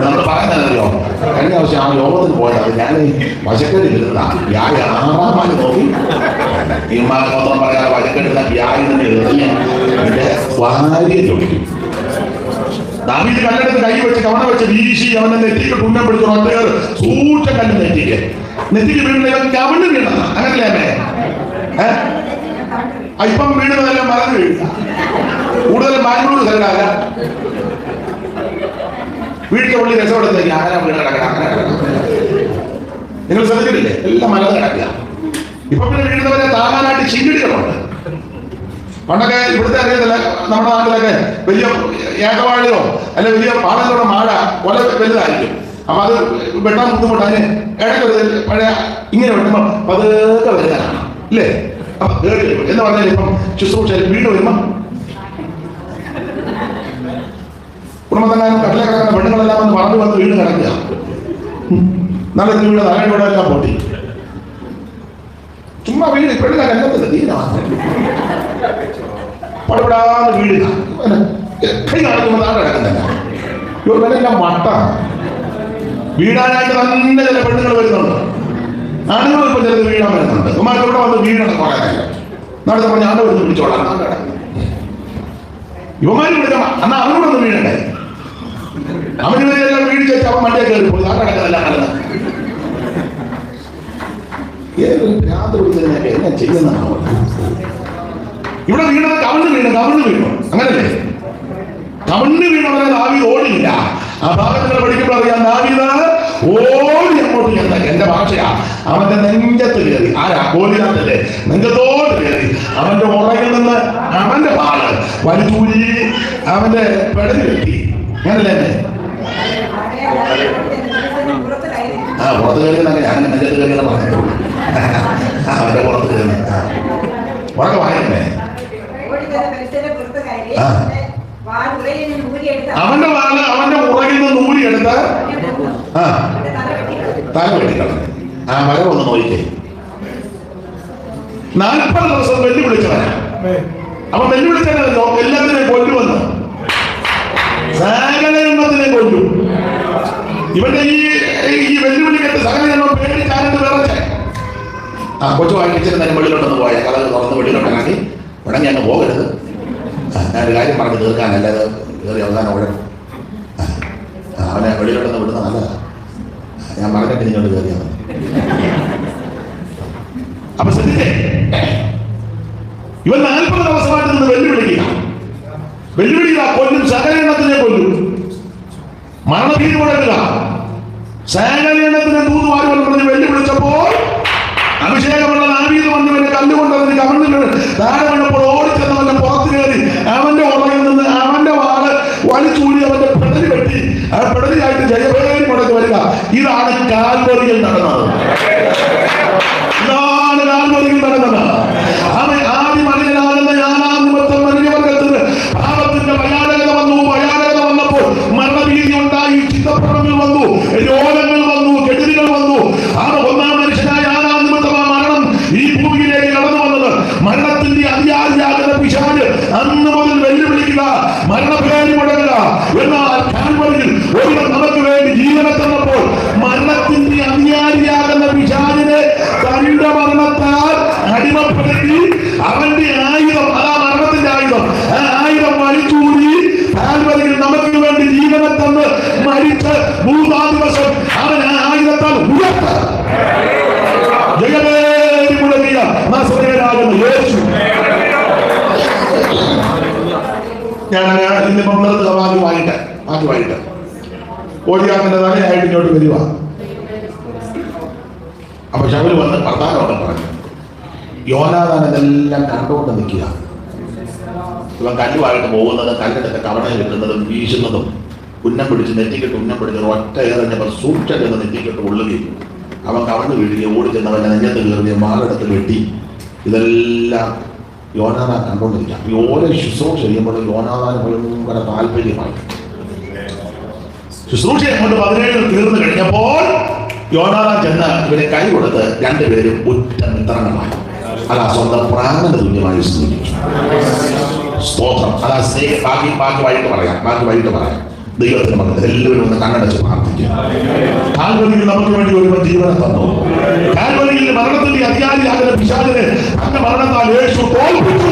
നമ്മൾ പറയുന്നതല്ലോ, കഴിഞ്ഞ ദിവസം ആ യോഗത്തിന് പോയത് ഞാൻ വശക്കെട്ടിരുന്ന വ്യായ 6-ാം ആഴ്ച നോക്കി ഈ മാത്രം പറയാതെ വശക്കെട്ടുന്ന വ്യായിനെ എറിഞ്ഞ് എന്റെ ഭാര്യ ചോദിക്കും. ദാവീദ് കല്ലെടുത്ത് കൈ വെച്ച് കവണ വെച്ച് വീശി അവനെ നെറ്റിക്ക് ഉന്നം പിടിച്ചു. ഒറ്റേർ സൂക്ഷിച്ച കല്ല് നെറ്റിക്ക് വീണില്ല, ഇവൻ കവിണ് വീണ. അങ്ങനല്ലേ അമ്മേ? ഇപ്പം വീടുന്നതെല്ലാം മറന്നു വീഴുക. കൂടുതലും ബാംഗ്ലൂർ സൈഡല്ല. വീട്ടിലെ ഉള്ളി രസമെടുത്തേക്ക് അങ്ങനെ വീട് കിടക്കണം, അങ്ങനെ കിടക്കണം. നിങ്ങൾ ശ്രദ്ധിച്ചിട്ടില്ലേ? എല്ലാം മലന്ന് കിടക്കുക. ഇപ്പൊ പിന്നെ വീഴുന്നവരെ താങ്ങാനായിട്ട് ചിങ്കിടികളുണ്ട്. പണ്ടൊക്കെ ഇവിടുത്തെ അറിയത്തില്ല, നമ്മുടെ നാട്ടിലൊക്കെ വലിയ ഏകവാഴയോ അല്ലെ വലിയ പാടങ്ങളുടെ മാഴ കൊല വലുതായിരിക്കും. അപ്പൊ അത് വെട്ടാൻ ബുദ്ധിമുട്ട്. അതിന് ഇടയ്ക്ക് പഴയ ഇങ്ങനെ വെട്ടുമ്പോ പതുക്കെ വരുന്നതാണ് ഇല്ലേ? അപ്പൊ എന്ന് പറഞ്ഞാൽ ഇപ്പം ശുശ്രൂഷയിൽ വീട് വരുമ്പോ കുടുംബത്തെല്ലാം കടല കിടക്കുന്ന പെണ്ണുങ്ങളെല്ലാം വന്ന് പറമ്പ് വന്ന് വീട് കിടക്കുക. നല്ല വീട് നല്ലവിടെ എല്ലാം പൊട്ടി. ചുമ്മാ വീട് പെണ്ണുങ്ങൾ രംഗത്തില്ല, തീരുമാനം പടപെടാന്ന് വീടുക. കൈ കാണിക്കുമ്പോൾ നാട് കിടക്കുന്നില്ല. ഇവരെല്ലാം മട്ടാണ്. വീടാനായിട്ട് തന്നെ ചില പെണ്ണുങ്ങൾ വരുന്നുണ്ട്. ആണുങ്ങൾ ഇപ്പൊ ചിലത് വീടാൻ വരുന്നുണ്ട്. ഉമ്മാർക്ക് ഇവിടെ വന്ന് വീടണം കുറെ നേരം. നാളെ പറഞ്ഞ ആണ്ട് വരുന്ന് പിടിച്ചോളാം. ഇവന്മാര് വിളിക്കാം, എന്നാ അവനോടൊന്ന് വീടണ്ടേ? അവനിവരെല്ലാം വീട് ചേച്ച് അവൻ വണ്ടിയെ കയറി പോയി. നാട് കിടക്കുന്നതെല്ലാം നല്ലത്. ഏതൊരു ഭ്രാന്ത് പിടിച്ചതിനൊക്കെ എന്നെ ചെയ്യുന്നതാണ്. ഇവിടെ വീണത് കവിണ് വീണു. അങ്ങനല്ലേ? കവിണ് വീണവരെ ദാവീദ് ഓടിയില്ല. ആ ഭാഗങ്ങൾ പഠിക്കുമ്പോൾ അറിയാം, ദാവീദ് ഓടി അങ്ങോട്ട് ചെന്ന. എന്റെ ഭാഷയാ, അവന്റെ നെഞ്ചത്ത് കയറി. ആരാ? ഗോലിയാത്തല്ലേ? നെഞ്ചത്തോട്ട് കയറി അവന്റെ ഉറകിൽ നിന്ന് അവന്റെ പാല് വലിച്ചൂരി അവന്റെ പെടലി കെട്ടി. അങ്ങനല്ലേ? പുറത്ത് കയറുന്നൊക്കെ ഞാൻ നെഞ്ചത്ത് കയറിയെന്ന് പറഞ്ഞിട്ടുള്ളൂ. അവന്റെ പുറത്ത് കയറി ഉറക്കെ വായനേ. അവന്റെ വാല് അവന്റെ ഉറകിൽ നിന്ന് ഊരിയെടുത്ത് തല വെട്ടിക്കളഞ്ഞു. ആ മരം ഒന്ന് നോക്കിക്കേ. 40 ദിവസം വെല്ലുവിളിച്ചവനാ. അപ്പൊ വെല്ലുവിളിച്ചല്ലോ എല്ലാത്തിനെയും കൊല്ലുവന്ന്. സകല എണ്ണത്തിനെ കൊല്ലു. ഇവന്റെ ഈ വെല്ലുവിളിക്കട്ട് സകല എണ്ണം പേടിച്ചാരണ്ട് വിറച്ചേ. ആ കൊച്ചു വാങ്ങിച്ചിട്ട് തന്നെ വെളിയിലോട്ടൊന്ന് പോയ കഥ തുറന്ന് വെളിയിലോട്ടാക്കി ഉടനെ അങ്ങ് പോകരുത്. ഞാനൊരു കാര്യം പറഞ്ഞ് തീർക്കാനല്ലാതെ കയറി അവസാനം ഉടനെ അവനെ വെളിയിലോട്ടൊന്ന് വിടുന്ന നല്ലതാണ്. ഞാൻ പറഞ്ഞിട്ട് ഇങ്ങോട്ട് കയറിയാൽ മതി. അപ്പൊ ശ്രദ്ധിച്ചേ, ഇവൻ 40 ദിവസമായിട്ട് നിന്ന് വെല്ലുവിളിക്കുക. കൊല്ലും, സകല എണ്ണത്തിനെ കൊല്ലും. മരണഭീതി മുടക്കുക. സകല എണ്ണത്തിനെ തൂതുവാരുമെന്ന് പറഞ്ഞ് വെല്ലുവിളിച്ചപ്പോൾ അഭിഷേകമുള്ള ദാവീദ് വന്നവനെ കല്ലുകൊണ്ട് അതിന് കവണ്ണിൽ താഴെ വീണപ്പോൾ ഓടിച്ചെന്നവന്റെ പുറത്ത് കയറി അവന്റെ ഉറകിൽ നിന്ന് അവന്റെ വാള് വലിച്ചൂടി അവന്റെ പെടലി വെട്ടി. ആ പെടലിയായിട്ട് ജയഭേരി മുടക്കി വരിക. ഇതാണ് കാൽവരിയിൽ നടന്നത്. അവൻ ആദ്യം മനുഷ്യനാകുന്ന ഞാനാം നിമിത്തം മനുഷ്യവർഗത്തിന് പാപത്തിന്റെ ഭയാനകത വന്നപ്പോൾ മരണഭീതി ഉണ്ടായി. ചിത്തപ്പുറങ്ങൾ വന്നു, രോഗങ്ങൾ വന്നു, കെടുതികൾ വന്നു. ആ ഒന്നാം മനുഷ്യനായ ആനാം നിമിത്തം ആ മരണം ഈ ഭൂമിയിലേക്ക് കടന്നു വന്നത്. മരണത്തിന്റെ അതിയാകുന്ന പിശാച് അന്ന് മുതൽ വെല്ലുവിളിക്കുക, മരണഭേരി മുടങ്ങുക. എന്നാൽ കാൽവരിയിൽ മരിച്ച് മൂന്നാം ദിവസം അവൻ ആ ആയുധത്താൽ ഉയർത്ത ജയമേറി മുഴങ്ങിയ നസറേയനാകുന്ന യേശു. ഞാൻ ഇന്നിപ്പം നിർത്തുക. മാറ്റുമായിട്ട് ഓടിയാത്തിന്റെ തലയായിട്ട് ഇങ്ങോട്ട് വരിക. അപ്പൊ ശൗല് വന്ന് വർത്താനോടെ പറഞ്ഞു. യോനാഥാൻ ഇതെല്ലാം കണ്ടുകൊണ്ട് നിൽക്കുക. ഇവൻ കല്ലുമായിട്ട് പോകുന്നതും കല്ലെടുത്ത് കവണയിൽ കിട്ടുന്നതും വീശുന്നതും ഉന്നം പിടിച്ച് നെറ്റിക്കെട്ട് ഉന്നം പിടിച്ച് ഒറ്റ ഏറഞ്ഞപ്പോൾ സൂക്ഷിച്ചെന്ന് നെറ്റിക്കെട്ട് ഉള്ളുകയും അവൻ കവണ് വീഴുകയും ഓടി ചെന്നവന്റെ നെഞ്ഞത്ത് കയറുകയും മാലെടുത്ത് വെട്ടി. ഇതെല്ലാം യോനാഥാൻ കണ്ടുകൊണ്ടിരിക്കാം. ഈ ഓരോ ശുശ്രൂഷ ചെയ്യുമ്പോൾ യോനാഥാൻ ഭയങ്കര താല്പര്യമായി. ശുശ്രൂഷ കൊണ്ട് 17 തീർന്നു കഴിഞ്ഞപ്പോൾ യോനാഥാൻ ചെന്ന് ഇവരെ കൈ കൊടുത്ത് രണ്ടുപേരും ഉറ്റ മിത്രങ്ങളായി. അതാ സ്വന്തം പ്രാണന തുല്യമായി സ്നേഹിച്ചു. സ്തോത്രം. അതാ സ്നേഹം. ബാക്കി വൈകിട്ട് പറയാം. ദൈവത്തിന് മക്കൾ എല്ലാവരും ഒന്ന് കണ്ണടച്ച് പ്രാർത്ഥിക്കുക. കാൽവരിയിൽ നമുക്ക് വേണ്ടി ഒരുവൻ ജീവനം തന്നു. കാൽവരിയിൽ മരണത്തിന്റെ അധികാരിയാകുന്ന പിശാചിനെ തന്റെ മരണത്താൽ യേശു തോൽപ്പിച്ചു.